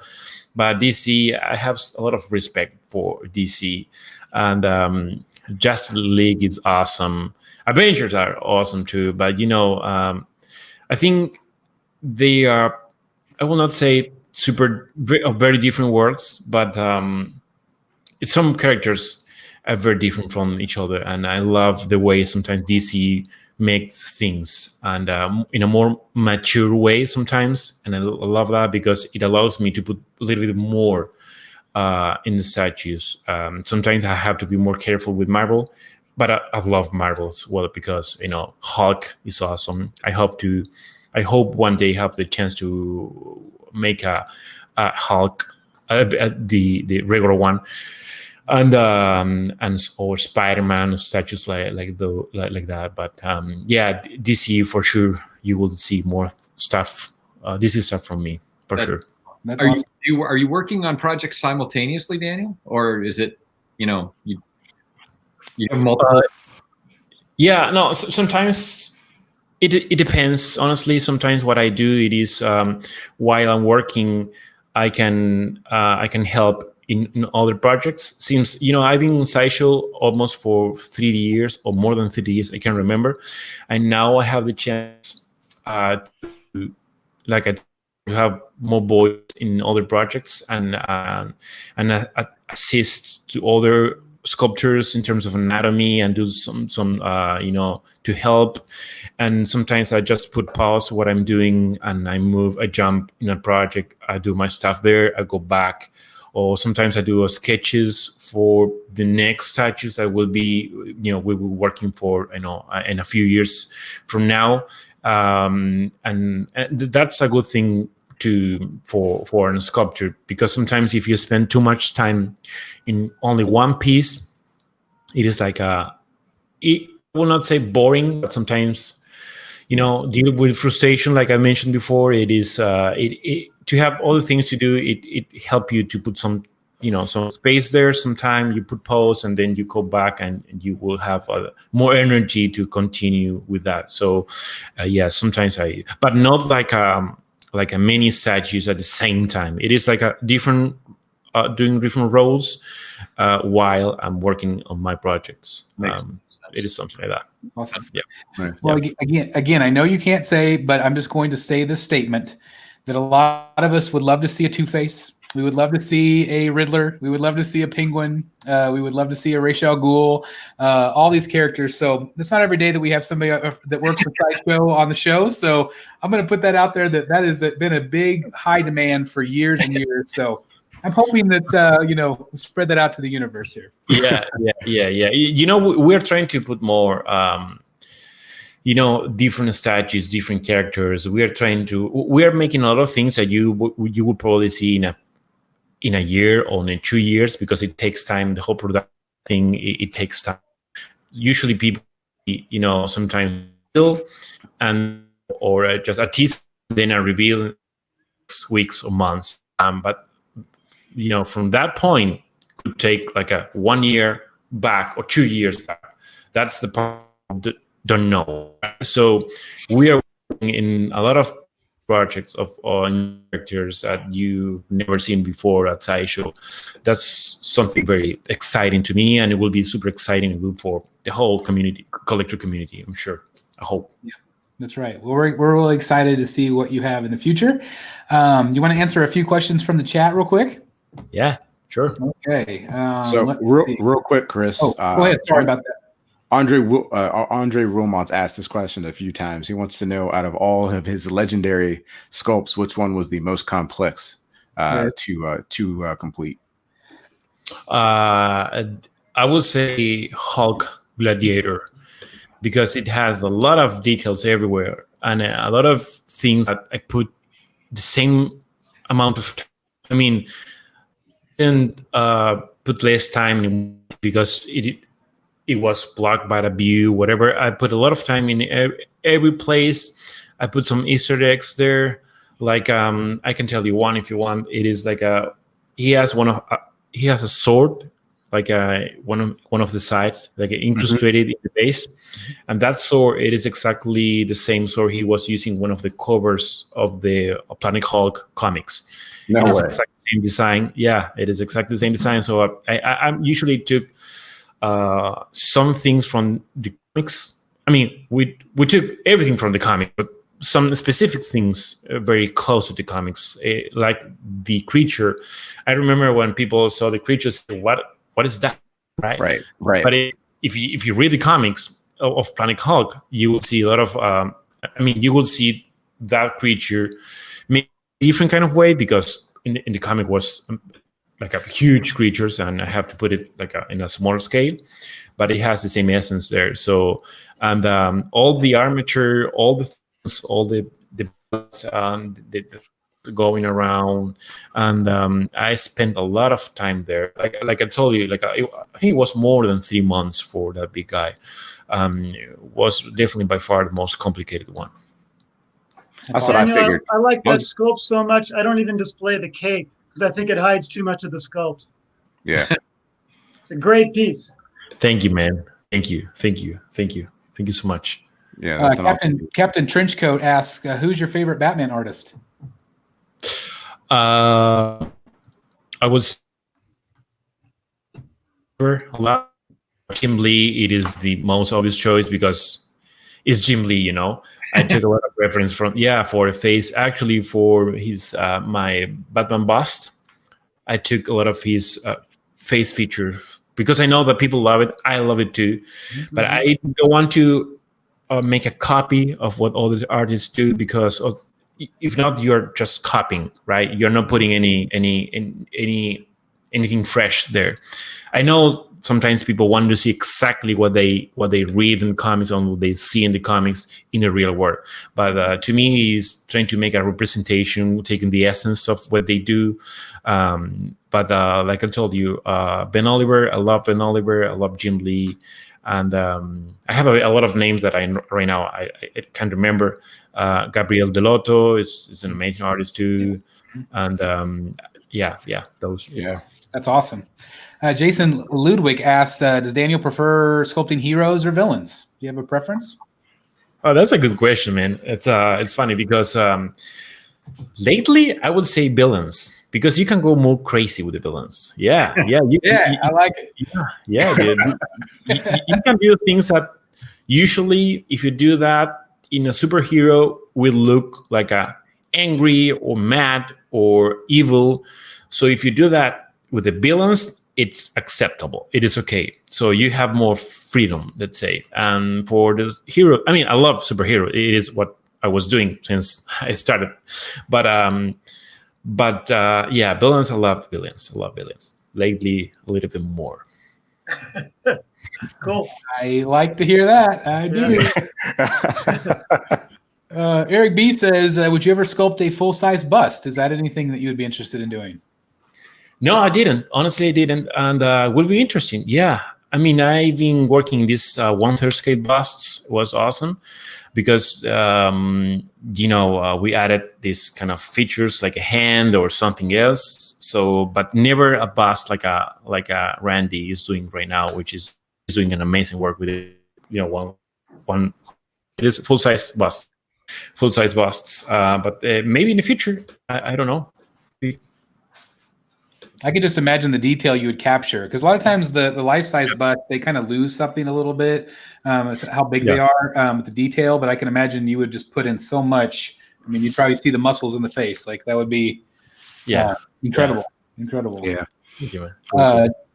but DC, I have a lot of respect for DC, and Justice League is awesome. Avengers are awesome too, but I think they are, I will not say very different worlds, but some characters are very different from each other. And I love the way sometimes DC makes things, and in a more mature way sometimes. And I love that because it allows me to put a little bit more in the statues. Sometimes I have to be more careful with Marvel, but I love Marvel as well because Hulk is awesome. I hope one day have the chance to make a Hulk, the regular one, and or Spider-Man statues like that. But yeah, DC for sure you will see more stuff. DC stuff from me for sure.
That's awesome.
Are you working on projects simultaneously, Daniel, or is it you have multiple?
Yeah, no. Sometimes it depends. Honestly, sometimes what I do it is while I'm working, I can help in other projects. Since I've been in Sideshow almost for 3 years or more than 3 years, I can remember, and now I have the chance to have more voice in other projects and assist to other sculptors in terms of anatomy and do some to help. And sometimes I just put pause what I'm doing and I jump in a project, I do my stuff there, I go back, or sometimes I do sketches for the next statues I will be we will be working for in a few years from now. And that's a good thing for a sculpture, because sometimes if you spend too much time in only one piece, it is like I will not say boring, but sometimes deal with frustration. Like I mentioned before, it is to have other things to do. It help you to put some some space there. Sometime you put pause and then you go back and you will have more energy to continue with that. So yeah, sometimes but not like a many statues at the same time. It is like a different doing different roles while I'm working on my projects. It is something like that.
Awesome.
Yeah.
Right.
Well, again, I know you can't say, but I'm just going to say this statement that a lot of us would love to see a Two-Face. We would love to see a Riddler. We would love to see a Penguin. We would love to see a Ra's al Ghul. All these characters. So it's not every day that we have somebody that works for Sideshow on the show. So I'm going to put that out there that has been a big high demand for years and years. So I'm hoping that spread that out to the universe here.
Yeah. We're trying to put more different statues, different characters. We are making a lot of things that you would probably see in a year or in 2 years, because it takes time. The whole production thing, it takes time. Usually people sometimes or just a tease, then a reveal weeks or months, but from that point could take like a 1 year back or 2 years back. That's the part that don't know. So we are working in a lot of projects of characters that you've never seen before at Sideshow. That's something very exciting to me, and it will be super exciting for the whole community, collector community, I'm sure. I hope.
Yeah, that's right. Well, we're really excited to see what you have in the future. You want to answer a few questions from the chat real quick?
Yeah, sure.
Okay.
So real quick, Chris.
Oh, go ahead. Sorry about that.
Andre Wilmont's asked this question a few times. He wants to know, out of all of his legendary sculpts, which one was the most complex to complete?
I would say Hulk Gladiator, because it has a lot of details everywhere and a lot of things that I put the same amount of time. I mean, and put less time in because it was blocked by the view, whatever. I put a lot of time in every place. I put some Easter eggs there. Like I can tell you one if you want. It is like he has a sword, like one of the sides, like incrustated in the base, and that sword, it is exactly the same sword he was using one of the covers of the Planet Hulk comics.
No
it is
way.
exactly the same design. Yeah, it is exactly the same design. So I usually took some things from the comics. I mean, we took everything from the comic, but some specific things very close to the comics, like the creature. I remember when people saw the creature, say, what is that? Right. But if you read the comics of Planet Hulk, you will see a lot of. You will see that creature made a different kind of way, because in the comic was like a huge creatures, and I have to put it like in a smaller scale, but it has the same essence there. So, and all the armature, all the things, all the going around, and I spent a lot of time there. Like I told you, I think it was more than 3 months for that big guy. It was definitely by far the most complicated one.
That's what I figured.
I like that sculpt so much. I don't even display the cape because I think it hides too much of the sculpt.
Yeah.
It's a great piece.
Thank you, man. Thank you so much.
Yeah, that's
Captain Trenchcoat asks, who's your favorite Batman artist?
I was a lot. Jim Lee. It is the most obvious choice because it's Jim Lee. You know, I took a lot of reference from for a face. Actually, for his my Batman bust, I took a lot of his face feature because I know that people love it. I love it too, but I don't want to make a copy of what all the artists do, because if not, you're just copying, right? You're not putting anything fresh there. I know sometimes people want to see exactly what they read in the comics and what they see in the comics in the real world. But to me, it's trying to make a representation, taking the essence of what they do. But like I told you, Ben Oliver, I love Ben Oliver, I love Jim Lee. And I have a lot of names that right now I can't remember. Gabriel Delotto is an amazing artist too. And those.
Yeah.
That's awesome. Jason Ludwig asks, does Daniel prefer sculpting heroes or villains? Do you have a preference?
Oh, that's a good question, man. It's funny because lately I would say villains, because you can go more crazy with the villains. Yeah,
I like it.
Yeah, dude. you can do things that usually, if you do that in a superhero, will look like a angry or mad or evil. So if you do that with the villains, it's acceptable. It is okay. So you have more freedom, let's say. And for the hero, I mean, I love superhero. It is what I was doing since I started. But villains. I love villains. Lately, a little bit more.
Cool.
I like to hear that. I do. Eric B says, would you ever sculpt a full-size bust? Is that anything that you would be interested in doing?
No, I didn't. Honestly, I didn't. And will be interesting. Yeah. I mean, I've been working this 1/3 scale busts. Was awesome because, we added this kind of features like a hand or something else. So, but never a bust like a Randy is doing right now, which is doing an amazing work with it. One it is a full-size bust. full-size busts. But maybe in the future, I don't know.
I could just imagine the detail you would capture, because a lot of times the life-size bust, they kind of lose something a little bit, how big they are with the detail. But I can imagine you would just put in so much. I mean, you'd probably see the muscles in the face. Like that would be incredible. Incredible.
Yeah.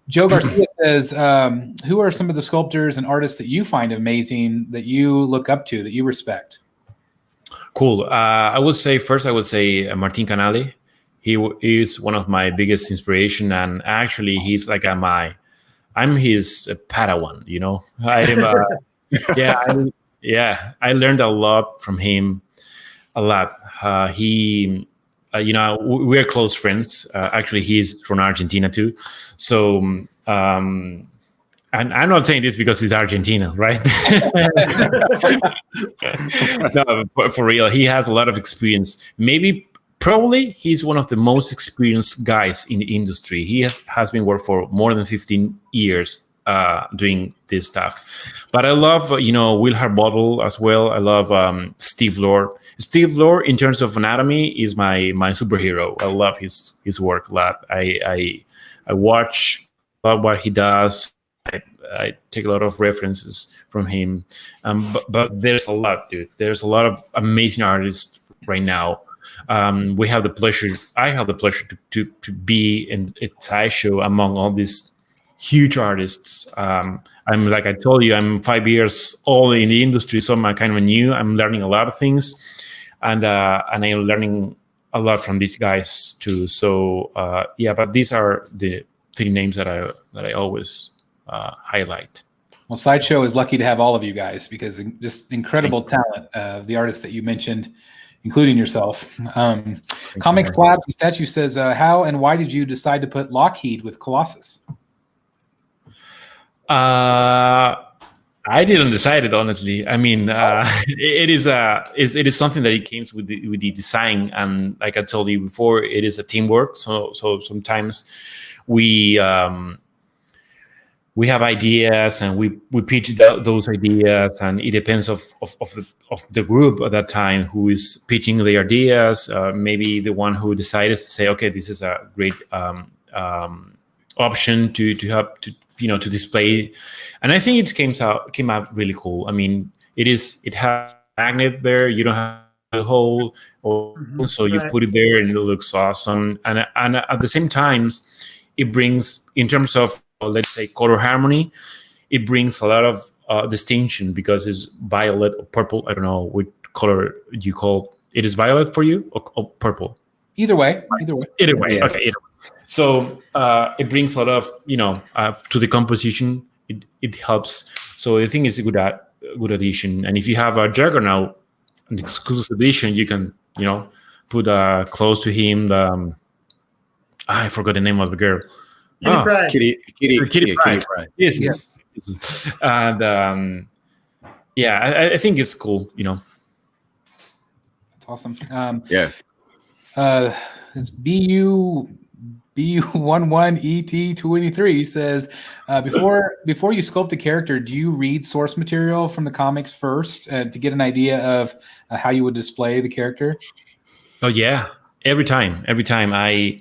Joe Garcia says, who are some of the sculptors and artists that you find amazing, that you look up to, that you respect?
Cool. I would say Martin Canale. He is one of my biggest inspiration, and actually he's like I'm his Padawan, you know. I learned a lot from him, a lot. We're close friends. Actually, he's from Argentina too. So, and I'm not saying this because he's Argentina, right? No, for real, he has a lot of experience. Probably he's one of the most experienced guys in the industry. He has been working for more than 15 years doing this stuff. But I love, Will Harbottle as well. I love Steve Lord. Steve Lord, in terms of anatomy, is my superhero. I love his work a lot. I watch a lot what he does. I take a lot of references from him. But there's a lot, dude. There's a lot of amazing artists right now. I have the pleasure to be in a Sideshow among all these huge artists. I'm like I told you, I'm 5 years old in the industry, so I'm kind of new. I'm learning a lot of things, and I'm learning a lot from these guys too. So but these are the 3 names that I always highlight.
Well, Sideshow is lucky to have all of you guys, because just incredible talent of the artists that you mentioned, including yourself. Comic Slabs the Statue says, how and why did you decide to put Lockheed with Colossus?
I didn't decide it, honestly. I mean, it is something that it came with the design, and like I told you before, it is a teamwork. So sometimes we have ideas and we pitch those ideas, and it depends of the group at that time who is pitching the ideas. Maybe the one who decides to say, okay, this is a great option to help to display. And I think it came out really cool. I mean, it has a magnet there. You don't have a hole, so you put it there and it looks awesome. And at the same time, it brings, in terms of, let's say, color harmony, it brings a lot of distinction, because it's violet or purple. I don't know what color you call it. Is violet for you or purple?
Either way.
Yeah.
Okay.
Either way. So it brings a lot of to the composition. It helps. So I think it's a good addition. And if you have a Juggernaut, an exclusive edition, you can put close to him. I forgot the name of the girl.
Kitty Pryde.
Kitty Pryde. Yes. And I think it's cool.
That's awesome. It's BU11ET23 says, before you sculpt a character, do you read source material from the comics first to get an idea of how you would display the character?
Oh yeah, every time I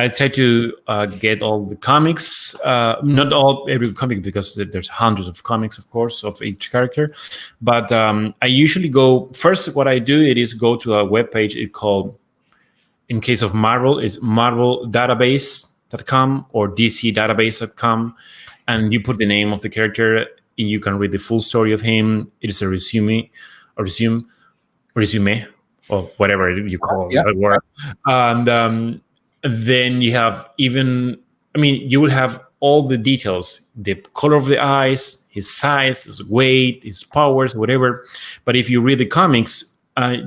try to get all the comics, not every comic, because there's hundreds of comics, of course, of each character. But I usually go first. What I do is go to a webpage. It's called, in case of Marvel, is marveldatabase.com or dcdatabase.com, and you put the name of the character, and you can read the full story of him. It is a resume, or whatever you call that word. And then you have you will have all the details, the color of the eyes, his size, his weight, his powers, whatever. But if you read the comics,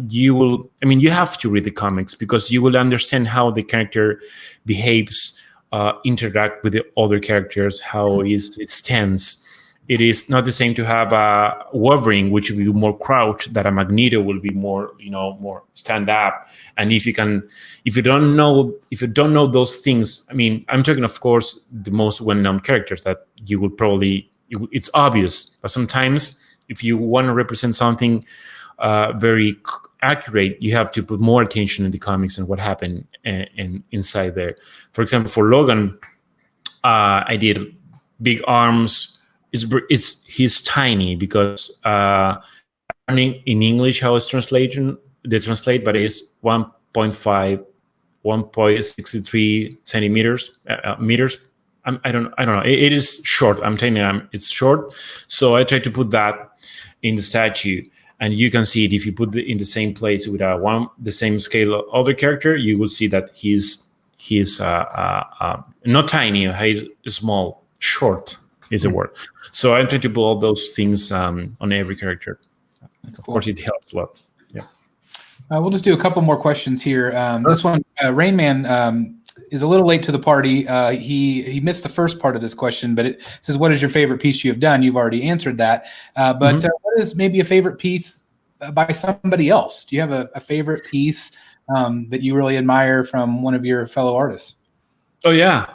you have to read the comics, because you will understand how the character behaves, interact with the other characters, how it stands. It is not the same to have a Wolverine, which will be more crouch, that a Magneto will be more, more stand up. And if you don't know those things, I'm talking, of course, the most well-known characters that you will probably, it's obvious. But sometimes, if you want to represent something very accurate, you have to put more attention in the comics and what happened and inside there. For example, for Logan, I did big arms. He's tiny because in English how it's translate, but it's 1.63 centimeters meters. I don't know. It is short. I'm telling you, it's short. So I try to put that in the statue, and you can see it if you put it in the same place with the same scale of other character. You will see that he's not tiny. He's small. Short is a word. So I try to put all those things on every character. Of course, it helps a lot. Yeah.
We'll just do a couple more questions here. This one, Rain Man, is a little late to the party. He missed the first part of this question, but it says, "What is your favorite piece you have done?" You've already answered that. But what is maybe a favorite piece by somebody else? Do you have a favorite piece that you really admire from one of your fellow artists?
Oh yeah,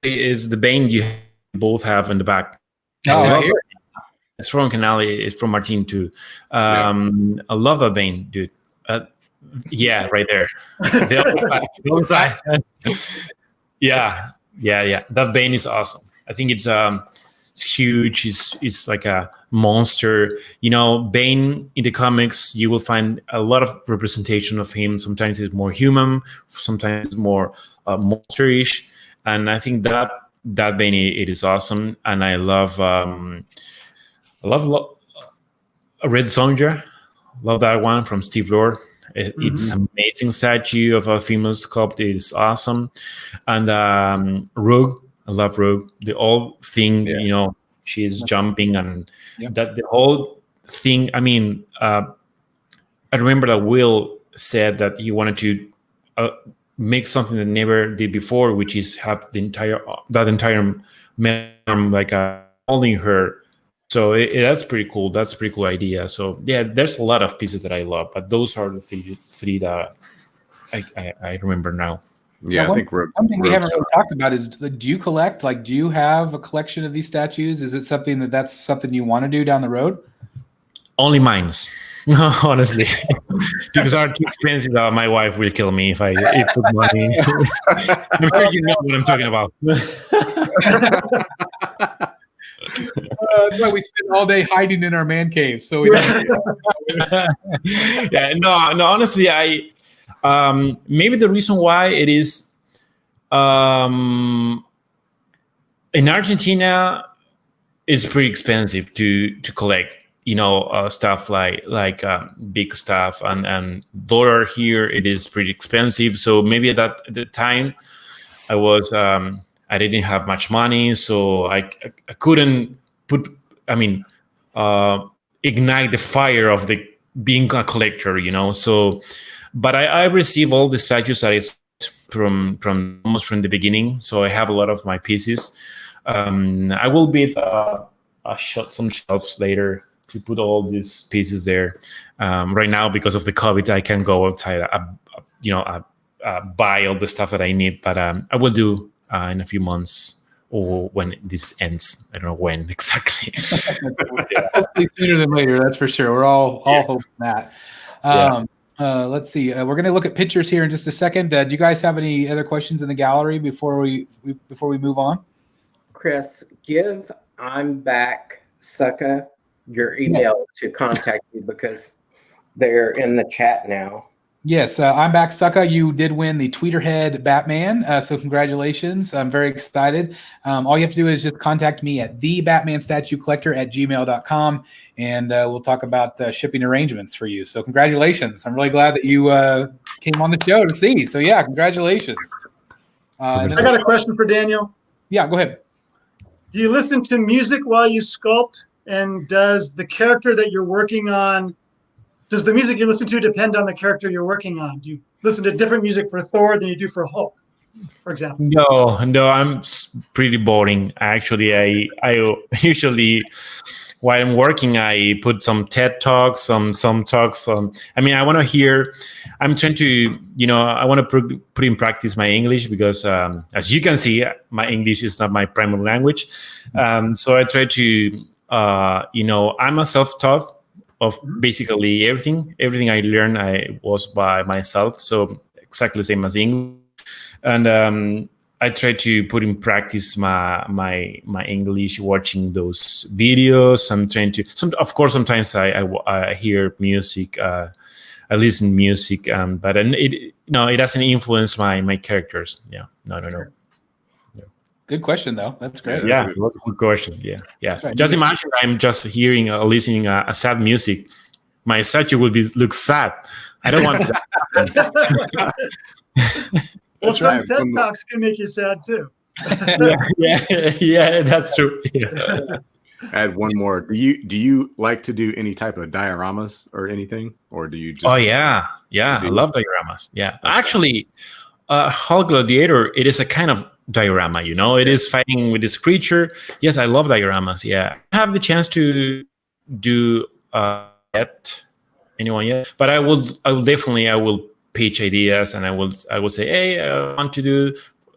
it is the Bane you both have in the back. It's from Canali. It's from Martin too. I love that Bane, dude. Yeah, right there. The other side. Yeah. That Bane is awesome. I think it's huge. It's like a monster. You know, Bane in the comics, you will find a lot of representation of him. Sometimes it's more human, sometimes it's more monsterish. And I think that Bane, it is awesome. And I love Red Sonja. Love that one from Steve Lord. It's an amazing statue of a female sculpt. It is awesome. And Rogue, I love Rogue. The whole thing, you know, she is jumping and that the whole thing. I mean, I remember that Will said that he wanted to make something that never did before, which is have that entire arm like holding her. So that's pretty cool. That's a pretty cool idea. So yeah, there's a lot of pieces that I love, but those are the three that I remember now.
Yeah, I think
one thing we haven't really talked about is, do you collect? Like, do you have a collection of these statues? Is it something that's something you want to do down the road?
Only mines, honestly, because they're too expensive. My wife will kill me if I put money. I'm sure you know what I'm talking about.
That's why we spend all day hiding in our man cave. So
no. Honestly, I maybe the reason why it is in Argentina, it's pretty expensive to collect. You know, stuff like big stuff, and dollar here it is pretty expensive. So maybe at the time I didn't have much money, so I couldn't ignite the fire of being a collector, you know. So, but I receive all the statues that is from almost from the beginning. So I have a lot of my pieces. I will build some shelves later to put all these pieces there. Right now, because of the COVID, I can't go outside. Buy all the stuff that I need, but I will do in a few months or when this ends. I don't know when exactly.
Hopefully sooner than later, that's for sure. We're all hoping that. Let's see. We're going to look at pictures here in just a second. Do you guys have any other questions in the gallery before we move on?
Chris, give I'm Back Sucka your email to contact you because they're in the chat now.
Yes, I'm Back Sucka. You did win the Tweeterhead Batman, so congratulations. I'm very excited. All you have to do is just contact me at thebatmanstatuecollector@gmail.com, and we'll talk about shipping arrangements for you. So congratulations. I'm really glad that you came on the show to see. So yeah, congratulations.
I got a question for Daniel.
Yeah, go ahead.
Do you listen to music while you sculpt? And does the character that you're working on, does the music you listen to depend on the character you're working on? Do you listen to different music for Thor than you do for Hulk, for example?
No, I'm pretty boring. Actually, I usually while I'm working, I put some TED Talks, some talks. I want to hear. I'm trying to, I want to put in practice my English because, as you can see, my English is not my primary language. So I try to, I'm a self-taught of basically everything. Everything I learned, I was by myself. So exactly the same as English. And I try to put in practice my English, watching those videos. I'm trying to. Of course, sometimes I hear music. I listen to music, but it doesn't influence my characters. Yeah, no.
Good question, though. That's great.
Yeah, that's a good question. Yeah.
Right.
Just imagine I'm just hearing, listening a sad music. My statue will look sad. I don't want that.
Well, some
right.
TED Talks can make you sad too.
yeah, that's true. Yeah.
Add one more. Do you like to do any type of dioramas or anything, or do you just?
Oh yeah. I love dioramas. Yeah, actually, Hulk Gladiator, it is a kind of diorama. It is fighting with this creature. Yes, I love dioramas. Yeah, I have the chance to do anyone yet, but I will definitely pitch ideas, and I will say, hey, I want to do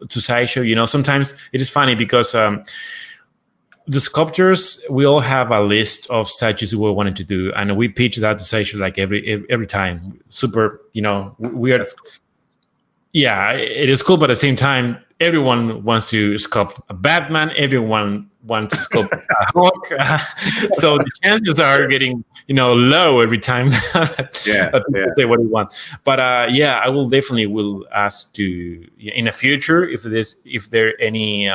to Sideshow. Sometimes it is funny because the sculptors, we all have a list of statues we wanted to do, and we pitch that to Sideshow like every time. Super, we are. Yeah, it is cool, but at the same time, everyone wants to sculpt a Batman. Everyone wants to sculpt a Hulk. So the chances are getting, low every time that people say what they want. But I will definitely ask to in the future if there any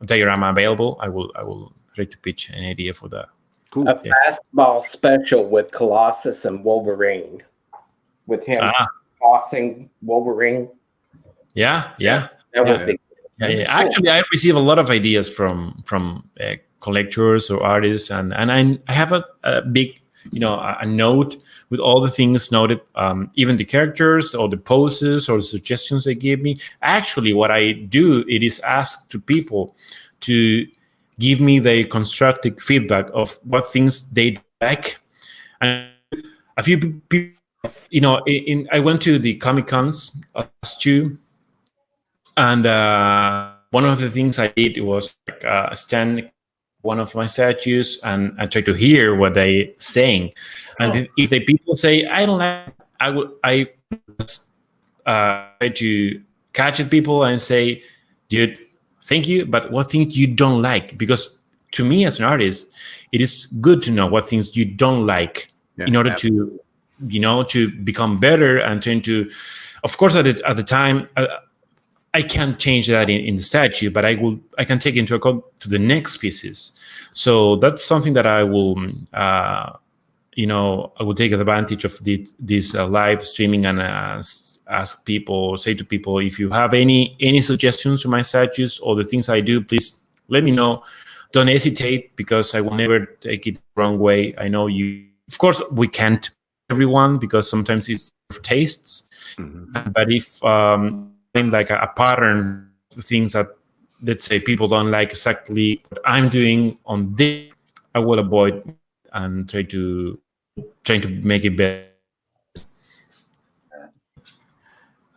diorama available. I will try to pitch an idea for that.
Cool.
A fastball special with Colossus and Wolverine, with him tossing Wolverine.
Yeah.
That would be.
Yeah. Actually, I receive a lot of ideas from collectors or artists, and I have a big, a note with all the things noted, even the characters or the poses or the suggestions they give me. Actually, what I do, it is ask to people to give me their constructive feedback of what things they like. And a few people, I went to the Comic Cons last year. And one of the things I did was stand one of my statues, and I try to hear what they saying. And if the people say I don't like, I try to catch at people and say, dude, thank you, but what things you don't like? Because to me as an artist, it is good to know what things you don't like in order to, to become better and trying to. Of course, at the time. I can't change that in the statue, but I can take into account to the next pieces. So that's something that I will, I will take advantage of this live streaming and ask people, say to people, if you have any suggestions to my statues or the things I do, please let me know. Don't hesitate, because I will never take it the wrong way. I know you. Of course, we can't everyone, because sometimes it's tastes. Mm-hmm. But if like a pattern, things that, let's say, people don't like exactly what I'm doing on this, I will avoid and trying to make it better.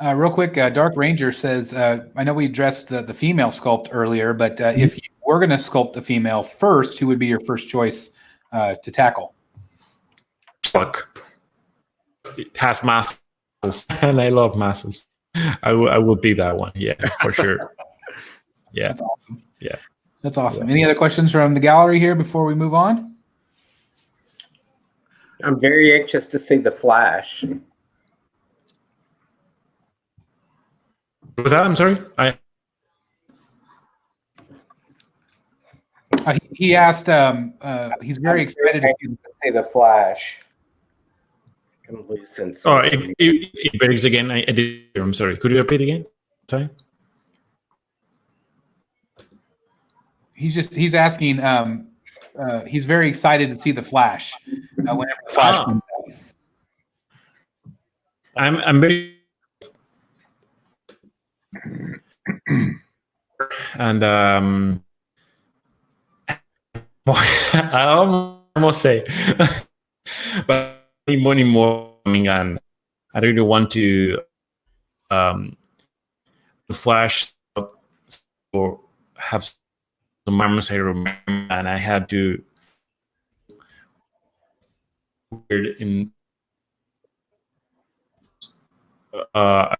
Real quick, Dark Ranger says, I know we addressed the female sculpt earlier, but if you were going to sculpt a female first, who would be your first choice to tackle?
Fuck. It has muscles, and I love muscles. I will be that one. Yeah, for sure. Yeah.
That's awesome.
Yeah.
That's awesome. Yeah. Any other questions from the gallery here before we move on?
I'm very anxious to see the Flash.
What was that? I'm sorry.
He asked. He's very excited
to see the Flash.
Oh, it breaks again. I did. I'm sorry. Could you repeat again? Sorry.
He's asking. He's very excited to see the Flash. Whenever the Flash comes out.
I'm very. And I almost say, but money more coming, and I really want to Flash or have some moments I remember, and I had to weird in uh,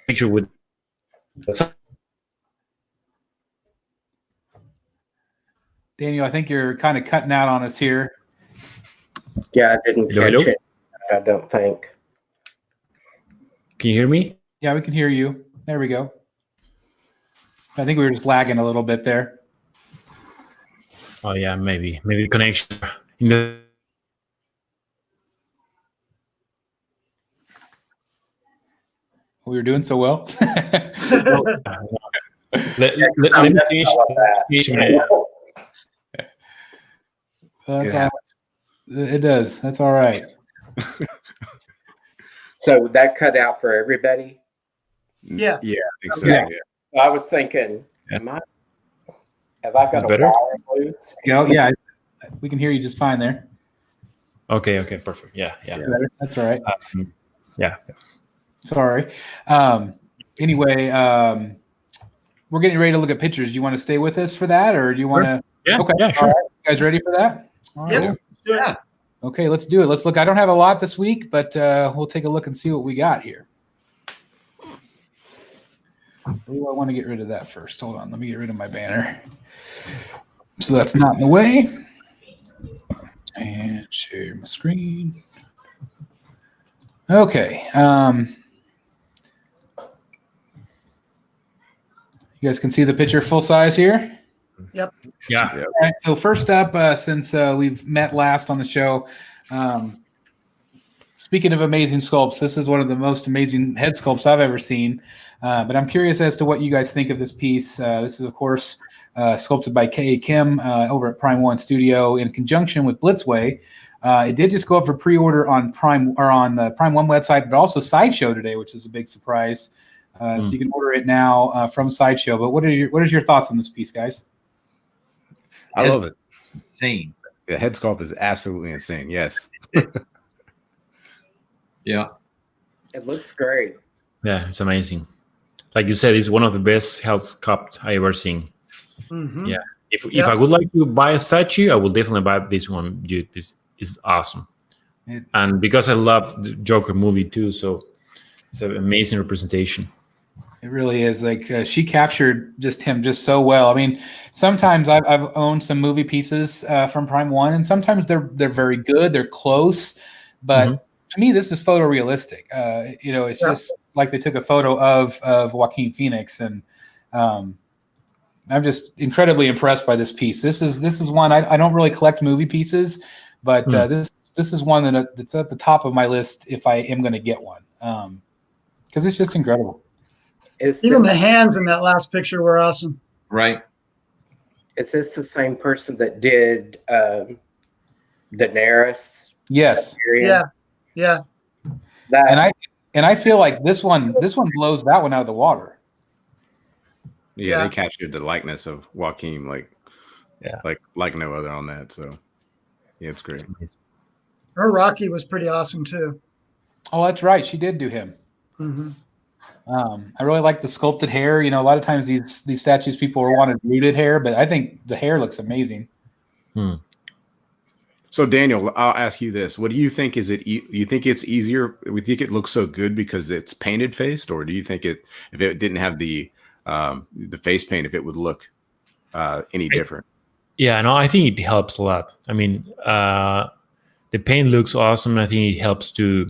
picture with
Daniel, I think you're kind of cutting out on us here.
Yeah, I didn't
Hello?
catch it. I don't think.
Can you hear me?
Yeah, we can hear you. There we go. I think we were just lagging a little bit there.
Oh yeah, maybe the connection in the
We were doing so well.
let me finish my
That's
Yeah.
it does. That's all right.
So that cut out for everybody.
Yeah.
Yeah, I think so.
Yeah.
Yeah.
I was thinking,
Yeah.
have I got
It's
a
better?
wire loose?
Yeah, we can hear you just fine there.
Okay, perfect. Yeah.
That's all right.
Yeah.
Sorry. Anyway, we're getting ready to look at pictures. Do you want to stay with us for that, or do you want to?
Yeah.
Okay.
Yeah, sure.
All right. You guys ready for that? All right.
Yep. Let's do it.
Yeah.
Okay, let's do it. Let's look. I don't have a lot this week, but we'll take a look and see what we got here. Oh, I want to get rid of that first. Hold on. Let me get rid of my banner. So that's not in the way. And share my screen. Okay. You guys can see the picture full size here.
Yeah.
All right. So first up, since we've met last on the show, speaking of amazing sculpts, this is one of the most amazing head sculpts I've ever seen. But I'm curious as to what you guys think of this piece. This is, of course, sculpted by K.A. Kim over at Prime One Studio in conjunction with Blitzway. It did just go up for pre-order on the Prime One website, but also Sideshow today, which is a big surprise. So you can order it now from Sideshow. But what is your thoughts on this piece, guys?
I love it.
Insane.
The head sculpt is absolutely insane. Yes.
Yeah.
It looks great.
Yeah, it's amazing. Like you said, it's one of the best health sculpt I ever seen.
Mhm.
Yeah. If I would like to buy a statue, I will definitely buy this one. Dude, this is awesome. And because I love the Joker movie too, so it's an amazing representation.
It really is. Like she captured him so well. I mean, sometimes I've owned some movie pieces from Prime One, and sometimes they're very good. They're close, but to me, this is photorealistic. It's just like they took a photo of Joaquin Phoenix, and I'm just incredibly impressed by this piece. This is one I don't really collect movie pieces, but this is one that's at the top of my list if I am going to get one, because it's just incredible.
Even the hands in that last picture were awesome.
Right.
Is this the same person that did Daenerys?
Yes,
Yeah.
That
and I feel like this one blows that one out of the water.
Yeah, they captured the likeness of Joaquin like no other on that. So yeah, it's great.
Her Rocky was pretty awesome too.
Oh, that's right. She did do him.
Mm-hmm.
I really like the sculpted hair. A lot of times these statues people wanted rooted hair, but I think the hair looks amazing.
So Daniel, I'll ask you this: what do you think? You think it's easier? Do you think it looks so good because it's painted faced, or do you think if it didn't have the face paint, if it would look any different?
Yeah, no, I think it helps a lot. I mean, the paint looks awesome. I think it helps to.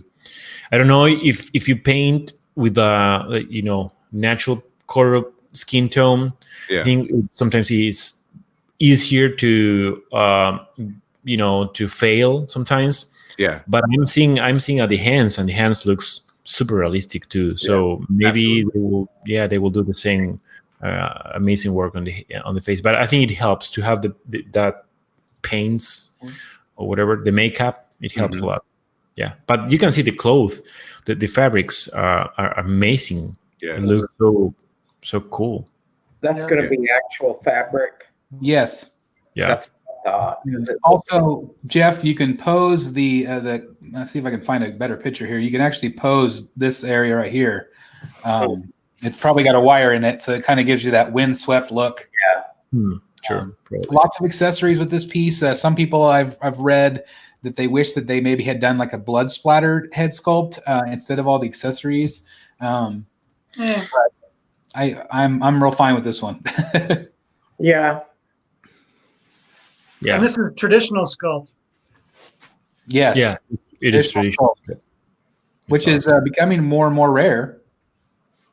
I don't know if you paint with natural color skin tone.
Yeah.
I think sometimes it's easier to to fail sometimes.
Yeah.
But I'm seeing at the hands, and the hands looks super realistic too. So maybe they will do the same amazing work on the face. But I think it helps to have that paints or whatever, the makeup. It helps a lot. Yeah, but you can see the clothes, the fabrics are amazing.
Yeah,
it looks so cool.
That's going to be actual fabric.
Yes.
Yeah.
That's what I thought.
Also, Jeff, you can pose the. Let's see if I can find a better picture here. You can actually pose this area right here. It's probably got a wire in it, so it kind of gives you that windswept look.
Sure.
Lots of accessories with this piece. Some people I've read that they wish that they maybe had done like a blood splattered head sculpt instead of all the accessories. I'm real fine with this one.
Yeah.
Yeah.
And this is traditional sculpt.
Yes.
Yeah. It is traditional.
Which is becoming more and more rare.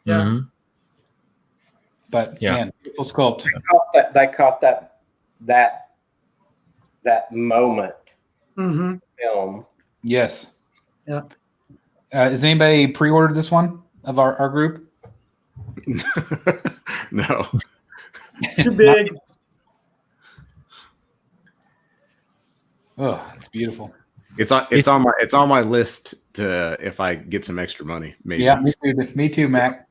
Yeah.
Mhm.
But
Yeah.
man, beautiful sculpt.
They caught that moment
Mm-hmm.
film.
Yes.
Yeah.
Has anybody pre-ordered this one of our group?
No.
Too big.
Oh, it's beautiful.
It's on my list to if I get some extra money. Maybe.
Yeah, me too, Mac.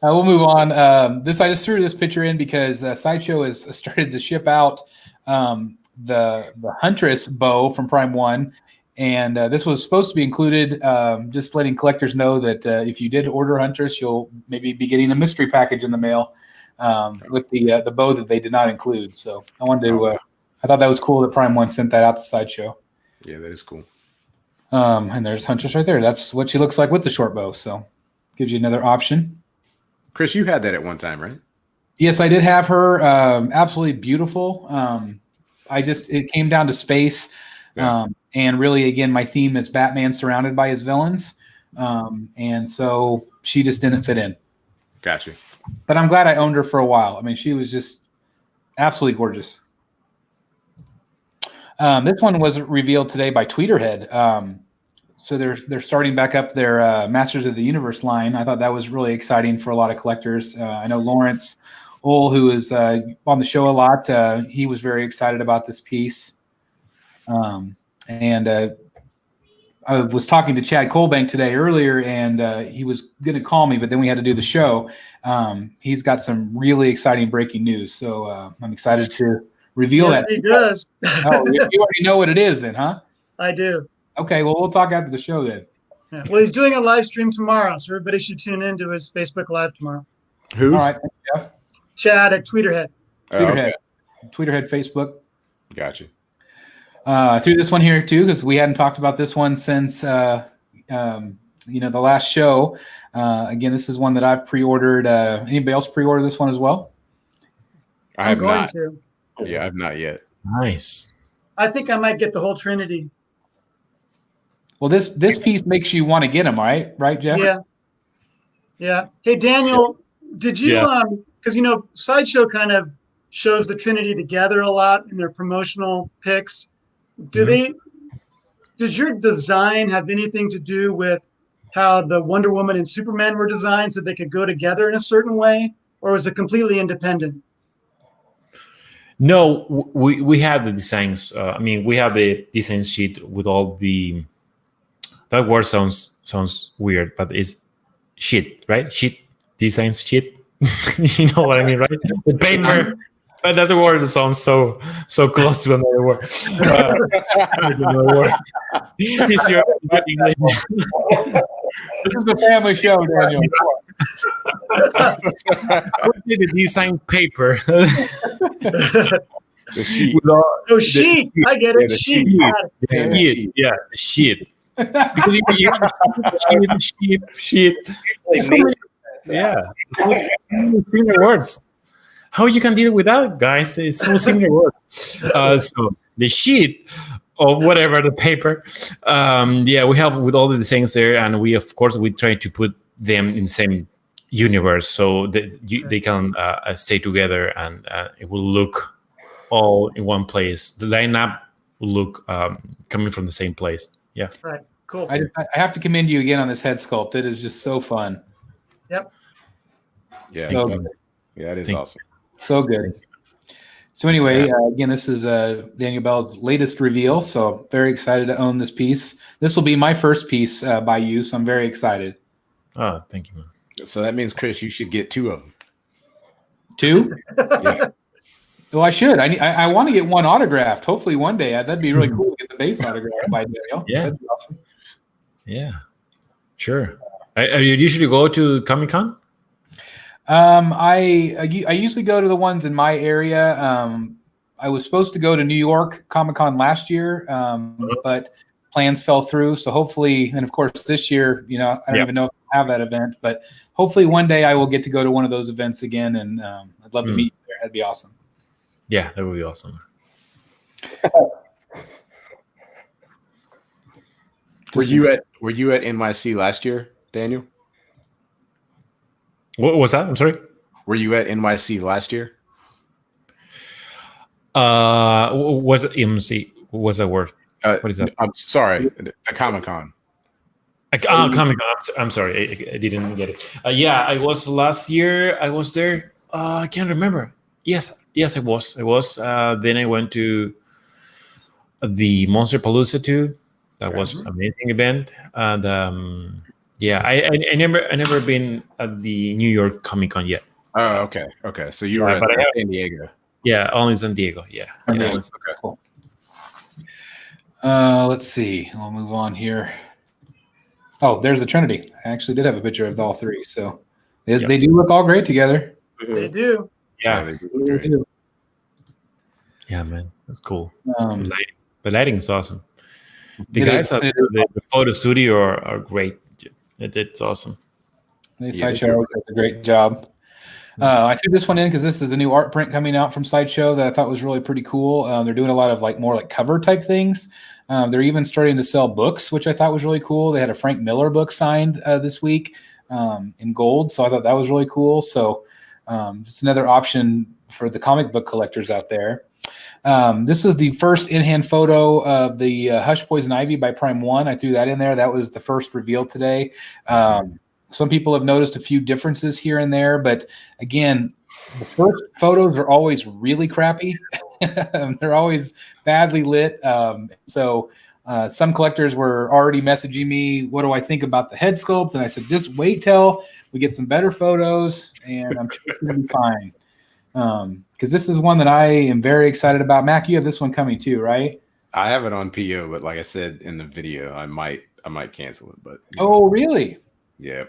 We'll move on. I just threw this picture in because Sideshow has started to ship out the Huntress bow from Prime One, and this was supposed to be included. Just letting collectors know that if you did order Huntress, you'll maybe be getting a mystery package in the mail with the bow that they did not include. So I wanted to. I thought that was cool that Prime One sent that out to Sideshow.
Yeah, that is cool.
And there's Huntress right there. That's what she looks like with the short bow. So gives you another option.
Chris, you had that at one time, right?
Yes, I did have her. Absolutely beautiful. It came down to space.
Yeah.
And really, again, my theme is Batman surrounded by his villains. And so she just didn't fit in.
Gotcha.
But I'm glad I owned her for a while. I mean, she was just absolutely gorgeous. This one was revealed today by Tweeterhead. So they're starting back up their Masters of the Universe line. I thought that was really exciting for a lot of collectors. I know Lawrence Ohl, who is on the show a lot, he was very excited about this piece. And I was talking to Chad Colbank today earlier, and he was going to call me, but then we had to do the show. He's got some really exciting breaking news. So I'm excited to reveal
Yes,
that.
he does.
Oh, you already know what it is then, huh?
I do.
Okay, well, we'll talk after the show then.
Yeah. Well, he's doing a live stream tomorrow, so everybody should tune in to his Facebook Live tomorrow.
Who's?
All right, thanks, Jeff.
Chad at Tweeterhead.
Tweeterhead. Tweeterhead Facebook.
Gotcha.
I threw this one here too because we hadn't talked about this one since the last show. Again, this is one that I've pre-ordered. Anybody else pre-order this one as well?
I have not.
To.
Yeah, I've not yet.
Nice.
I think I might get the whole Trinity.
Well, this piece makes you want to get them, right? Right, Jeff?
Yeah. Yeah. Hey, Daniel, did you because Sideshow kind of shows the Trinity together a lot in their promotional pics. Does your design have anything to do with how the Wonder Woman and Superman were designed so they could go together in a certain way, or was it completely independent?
No, we have the designs. We have the design sheet with all the. That word sounds weird, but it's sheet, right? Sheet designs sheet. You know what I mean, right? The paper. But that word sounds so close to another word. It's your English.
This is the family show, Daniel.
The design paper.
The sheet.
Sheet. I get it. Sheet.
Sheet. Because you sheet. Yeah. Similar words. How you can deal with that, guys? It's so similar words. So the sheet of whatever the paper. We have with all the designs there, and we try to put them in the same universe so that they can stay together, and it will look all in one place. The lineup will look coming from the same place. Yeah.
Right. Cool.
I have to commend you again on this head sculpt. It is just so fun.
Yep.
Yeah.
So,
yeah, that is awesome.
So good. So anyway, again, this is Daniel Bell's latest reveal. So very excited to own this piece. This will be my first piece by you. So I'm very excited.
Oh, thank you, man.
So that means, Chris, you should get 2 of them.
2?
Yeah.
Well, I should. I want to get one autographed. Hopefully one day. That'd be really cool to get the base autographed by Daniel.
Yeah.
That'd be awesome.
Yeah. Sure. You usually go to Comic-Con?
I usually go to the ones in my area. I was supposed to go to New York Comic-Con last year, but plans fell through. So hopefully, and of course this year, I don't even know if I have that event, but hopefully one day I will get to go to one of those events again, and I'd love to meet you there. That'd be awesome.
Yeah, that would be awesome.
Were you at NYC last year, Daniel?
What was that? I'm sorry.
Were you at NYC last year?
Was it MC? What was that word? What is that?
I'm sorry, the Comic-Con.
Comic-Con. I'm sorry, I didn't get it. Yeah, I was last year. I was there. I can't remember. Yes, I was. Then I went to the Monster Palooza too. That was an amazing event. And I never been at the New York Comic-Con yet.
Oh, okay. So you were at San Diego.
Yeah, only San Diego. Yeah.
Okay. Cool. Let's see. I'll move on here. Oh, there's the Trinity. I actually did have a picture of all three. So they do look all great together.
They do.
Yeah.
They do.
Yeah, man. That's cool. The lighting is awesome. The
It
guys
is.
at the photo studio are great. It's awesome.
Sideshow always does a great job. I threw this one in because this is a new art print coming out from Sideshow that I thought was really pretty cool. They're doing a lot of more cover type things. They're even starting to sell books, which I thought was really cool. They had a Frank Miller book signed this week in gold, so I thought that was really cool. So just another option for the comic book collectors out there. This is the first in-hand photo of the Hush Poison Ivy by Prime One. I threw that in there. That was the first reveal today. Some people have noticed a few differences here and there, but again, the first photos are always really crappy. They're always badly lit. So some collectors were already messaging me, what do I think about the head sculpt? And I said, just wait till we get some better photos, and I'm sure it's going to be fine. Because this is one that I am very excited about. Mac, you have this one coming too, right?
I have it on PO, but like I said in the video, I might cancel it. But
Oh, really?
Yeah.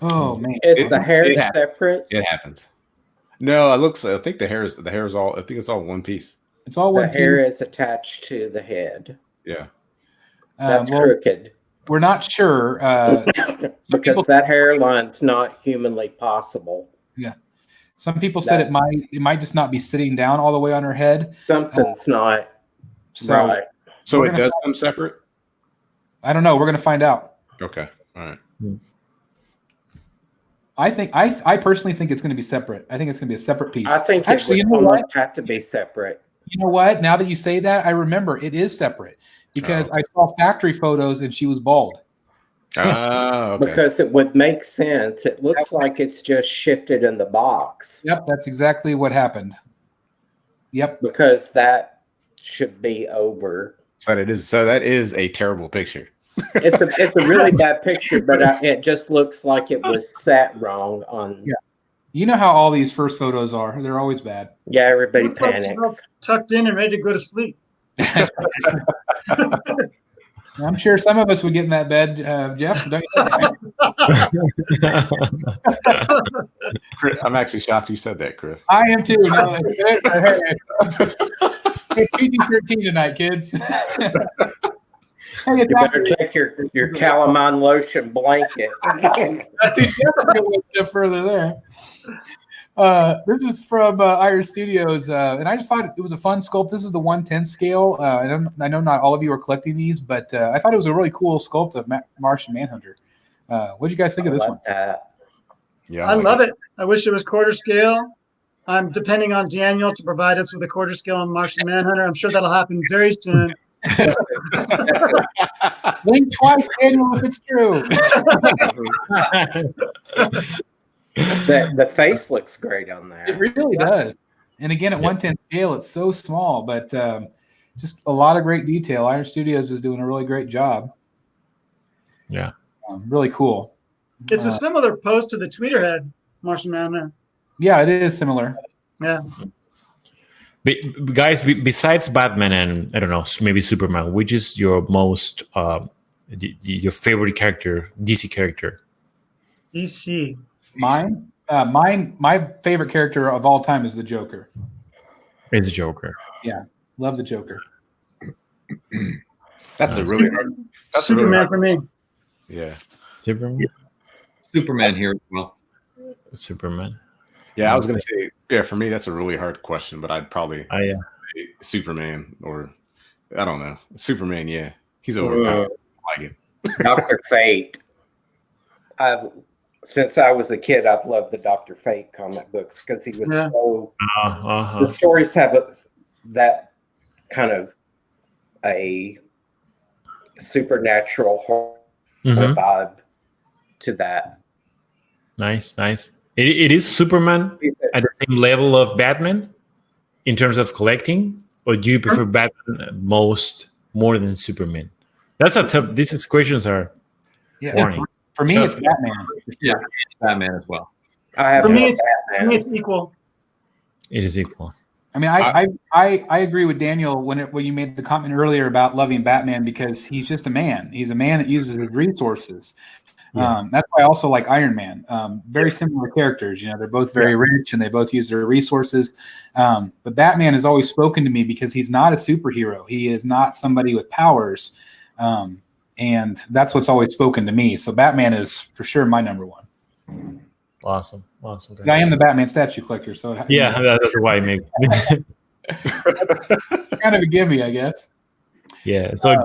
Oh man,
Is the hair
happens.
separate?
It happens. No, I think the hair is all. I think it's all one piece.
it's all
The
one
hair
piece.
is attached to the head.
Yeah.
That's
Well,
crooked.
we're not sure.
Because that hairline's not humanly possible.
Some people said it might just not be sitting down all the way on her head.
Something's not
So
right.
So
We're
it
gonna
does come separate.
I don't know. We're going to find out.
Okay. All right.
I personally think it's going to be separate. I think it's going to be a separate piece.
I think
Actually,
it
you
would
know
almost
what?
have to be separate.
You know what? Now that you say that, I remember it is separate because I saw factory photos and she was bald.
Ah, okay.
Because it would make sense. It looks like it's just shifted in the box.
Yep, that's exactly what happened. Yep.
Because that should be over.
So that is a terrible picture.
It's a really bad picture, but it just looks like it was sat wrong on.
Yeah. You know how all these first photos are. They're always bad.
Yeah, everybody
Looks like
panics.
she's tucked in and ready to go to sleep.
I'm sure some of us would get in that bed, Jeff. Don't you?
I'm actually shocked you said that, Chris.
I am too. No, hey, PG-13 tonight, kids. Hey,
You better take your calamine lotion blanket.
That's definitely one step further there. This is from Iron Studios, and I just thought it was a fun sculpt. This is the 1/10 scale. I know not all of you are collecting these, but I thought it was a really cool sculpt of Martian Manhunter. What did you guys think of this one?
Yeah,
I love it. I wish it was quarter scale. I'm depending on Daniel to provide us with a quarter scale on Martian Manhunter. I'm sure that'll happen very soon.
Blink twice, Daniel, if it's true.
The face looks great on there.
It really does. And again, at 1/10 scale, it's so small, but just a lot of great detail. Iron Studios is doing a really great job.
Yeah.
Really cool.
It's a similar pose to the tweeter head, Martian Manhunter.
Yeah, it is similar.
Yeah.
Guys, besides Batman and I don't know, maybe Superman, which is your most your favorite character, DC character?
DC.
My favorite character of all time is the Joker.
It's a Joker.
Yeah, love the Joker.
That's a really hard. That's
Superman
a really hard,
for me.
yeah.
Superman.
Superman here as well.
Superman.
Yeah, I was gonna say, yeah, for me that's a really hard question, but I'd probably
Yeah.
say Superman, or I don't know. Superman, yeah. He's overpowered. I like it.
Dr. Fate. Since I was a kid, I've loved the Dr. Fate comic books because he was so. The stories have that kind of a supernatural horror vibe to that.
Nice. It is Superman at the same level of Batman in terms of collecting, or do you prefer Batman more than Superman? That's a tough. These questions are boring.
For me, it's Batman.
Yeah, it's Batman as well.
For me, it's equal.
It is equal.
I mean, I agree with Daniel when you made the comment earlier about loving Batman, because he's just a man. He's a man that uses his resources. That's why I also like Iron Man. Very similar characters. You know, they're both very rich and they both use their resources. But Batman has always spoken to me because he's not a superhero. He is not somebody with powers. And that's what's always spoken to me. So Batman is for sure my number one.
Awesome.
I am the Batman statue collector, so
that's why I make.
Kind of a gimme, I guess.
Yeah. So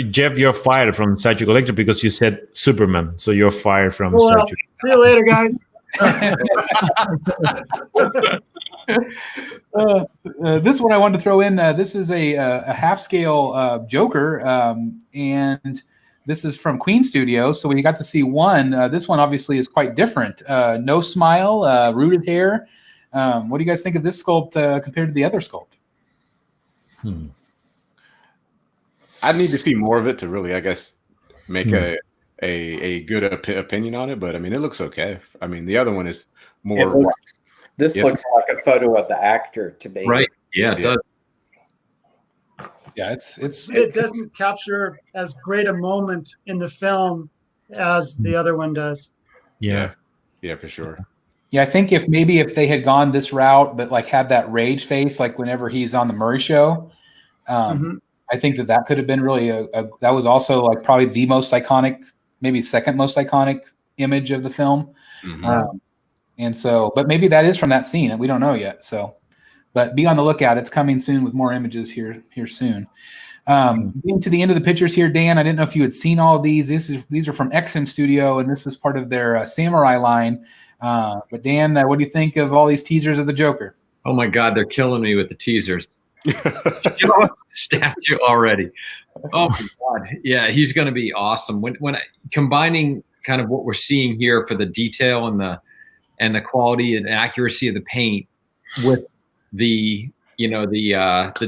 Jeff, you're fired from Sideshow Collector because you said Superman. So you're fired from Sideshow.
See you later, guys.
This one I wanted to throw in. This is a half scale Joker, and this is from Queen Studio. So we got to see one. This one obviously is quite different. No smile, rooted hair. What do you guys think of this sculpt compared to the other sculpt?
I need to see more of it to really, I guess, make a good opinion on it. But I mean, it looks okay. I mean, the other one is more.
This looks like a photo of the actor to me.
Right. Yeah, it does.
Yeah,
it doesn't capture as great a moment in the film as the other one does.
Yeah, for sure.
Yeah, I think if they had gone this route, but like had that rage face, like whenever he's on the Murray Show, I think that could have been really that was also like probably the most iconic, maybe second most iconic image of the film. And so, but maybe that is from that scene, and we don't know yet. So, but be on the lookout. It's coming soon with more images here soon. Getting to the end of the pictures here, Dan, I didn't know if you had seen all of these. These are from XM Studio, and this is part of their Samurai line. But Dan, what do you think of all these teasers of the Joker?
Oh my God, they're killing me with the teasers. Statue already. Oh my God, yeah, he's going to be awesome. When combining kind of what we're seeing here for the detail and the quality and accuracy of the paint with the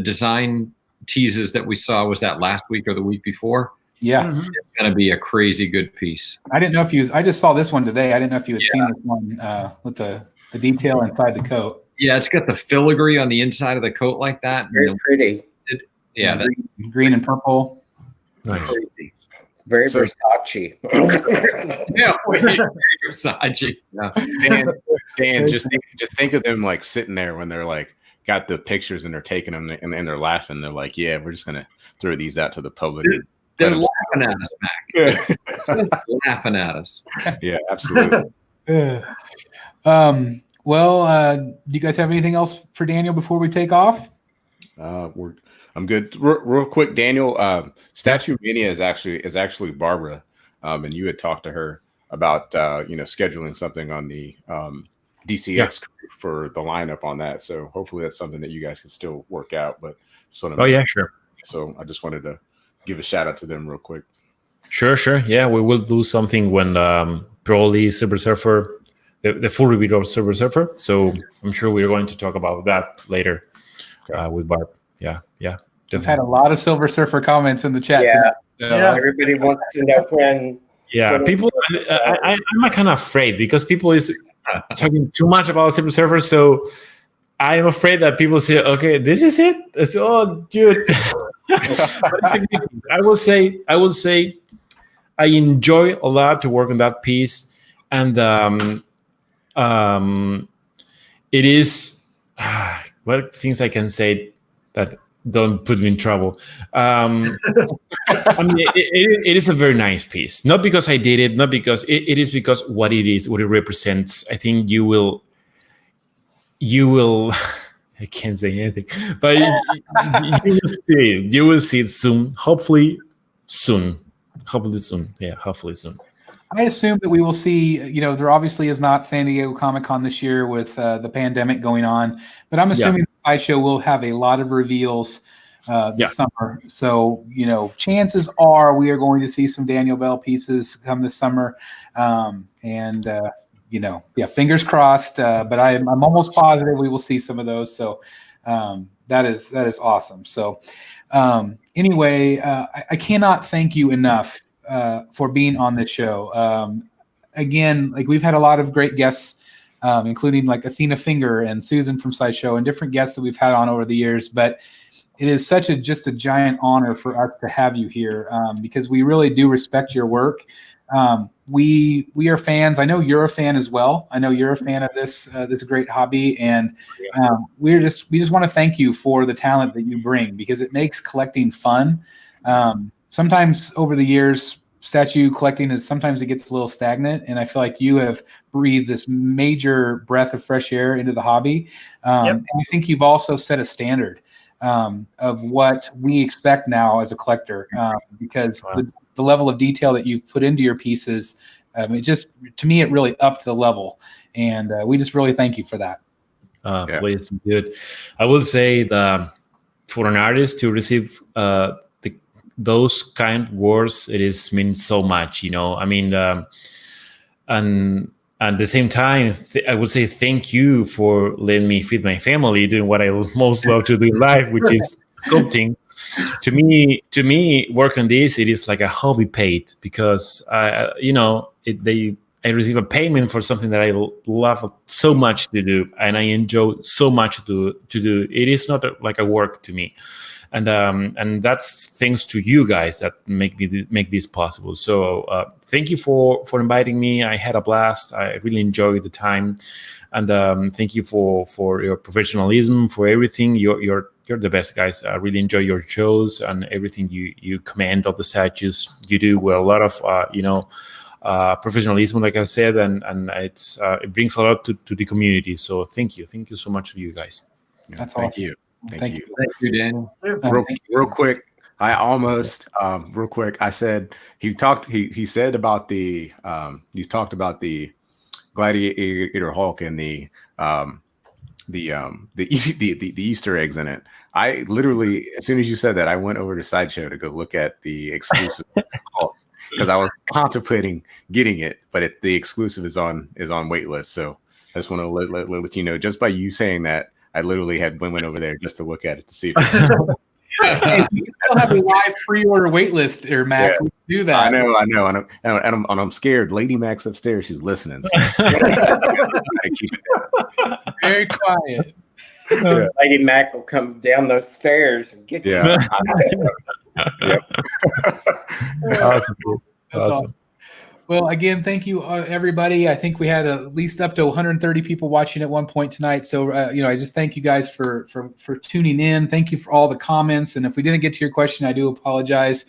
design teases that we saw, was that last week or the week before?
Yeah.
It's going to be a crazy good piece.
I didn't know if I just saw this one today. I didn't know if you had seen this one with the detail inside the coat.
Yeah, it's got the filigree on the inside of the coat like that.
It's very pretty.
Green and purple.
Nice.
Very Versace.
Yeah, Versace. Yeah.
Dan, just think of them like sitting there when they're like got the pictures and they're taking them and they're laughing. They're like, "Yeah, we're just gonna throw these out to the public."
They're laughing at us, Mac. They're laughing at us.
Yeah, absolutely.
Do you guys have anything else for Daniel before we take off?
I'm good. Real quick, Daniel. Statue Mania is actually Barbara, and you had talked to her about scheduling something on the DCX crew for the lineup on that. So hopefully that's something that you guys can still work out. But
sure.
So I just wanted to give a shout out to them real quick.
Sure. Yeah, we will do something when probably Silver Surfer, the full review of Silver Surfer. So I'm sure we're going to talk about that later with Barb. Yeah. Definitely.
We've had a lot of Silver Surfer comments in the chat.
Everybody wants to know when.
Yeah, people. I'm kind of afraid because people is talking too much about Silver Surfer. So I am afraid that people say, "Okay, this is it." It's dude. I will say, I enjoy a lot to work on that piece. and it is what things I can say that don't put me in trouble. I mean, it is a very nice piece. Not because I did it, not because it is because what it is, what it represents. I think you will. I can't say anything, but you will see it. You will see it soon. Hopefully soon. Yeah, hopefully soon.
I assume that we will see, there obviously is not San Diego Comic-Con this year with the pandemic going on, but I'm assuming the Sideshow will have a lot of reveals this summer. So, chances are we are going to see some Daniel BEL pieces come this summer. Fingers crossed, but I'm almost positive we will see some of those. So that is awesome. So anyway, I cannot thank you enough for being on this show. Again, like we've had a lot of great guests, including like Athena Finger and Susan from Sideshow and different guests that we've had on over the years. But it is just a giant honor for us to have you here because we really do respect your work. We are fans. I know you're a fan as well. I know you're a fan of this great hobby, and we just want to thank you for the talent that you bring because it makes collecting fun. Sometimes over the years, statue collecting sometimes it gets a little stagnant, and I feel like you have breathed this major breath of fresh air into the hobby. And I think you've also set a standard of what we expect now as a collector because the level of detail that you've put into your pieces, to me, it really upped the level. And we just really thank you for that.
Please, good. I will say that for an artist to receive those kind words, it means so much, I mean, and at the same time, I would say thank you for letting me feed my family doing what I most love to do in life, which is sculpting. To me, work on this, it is like a hobby paid because I receive a payment for something that I love so much to do and I enjoy so much to do. It is not like a work to me, and that's thanks to you guys that make this possible. So thank you for inviting me. I had a blast. I really enjoyed the time, and thank you for your professionalism, for everything. You're the best, guys. I really enjoy your shows and everything you command of the statues. You do with a lot of professionalism, like I said, and it brings a lot to the community. So thank you so much to you guys.
That's
thank
awesome.
you.
Thank you.
Thank you, Daniel.
Real quick, I almost real quick. I said he said about the you talked about the Gladiator Hulk and the Easter eggs in it. I literally, as soon as you said that, I went over to Sideshow to go look at the exclusive because I was contemplating getting it, but the exclusive is on wait list. So I just want to let you know, just by you saying that, I literally went over there just to look at it to see if
Hey, we still have a live pre-order wait list here, Mac.
Yeah.
We can do that.
I know, and I'm scared. Lady Mac's upstairs; she's listening. So I keep it down.
Very quiet.
Yeah.
Lady Mac will come down those stairs and get you.
Yep.
Awesome.
Awesome. Well, again, thank you, everybody. I think we had at least up to 130 people watching at one point tonight. So, I just thank you guys for tuning in. Thank you for all the comments. And if we didn't get to your question, I do apologize.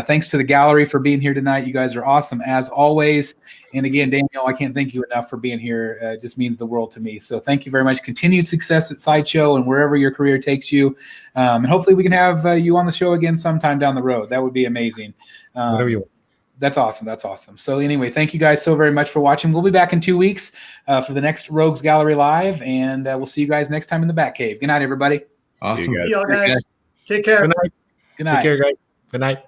Thanks to the gallery for being here tonight. You guys are awesome, as always. And again, Daniel, I can't thank you enough for being here. It just means the world to me. So thank you very much. Continued success at Sideshow and wherever your career takes you. And hopefully we can have you on the show again sometime down the road. That would be amazing.
Whatever you want.
That's awesome. That's awesome. So anyway, thank you guys so very much for watching. We'll be back in 2 weeks for the next Rogues Gallery Live, and we'll see you guys next time in the Batcave. Good night, everybody.
Awesome.
See y'all guys. Take care.
Good night.
Good night.
Take care, guys. Good night.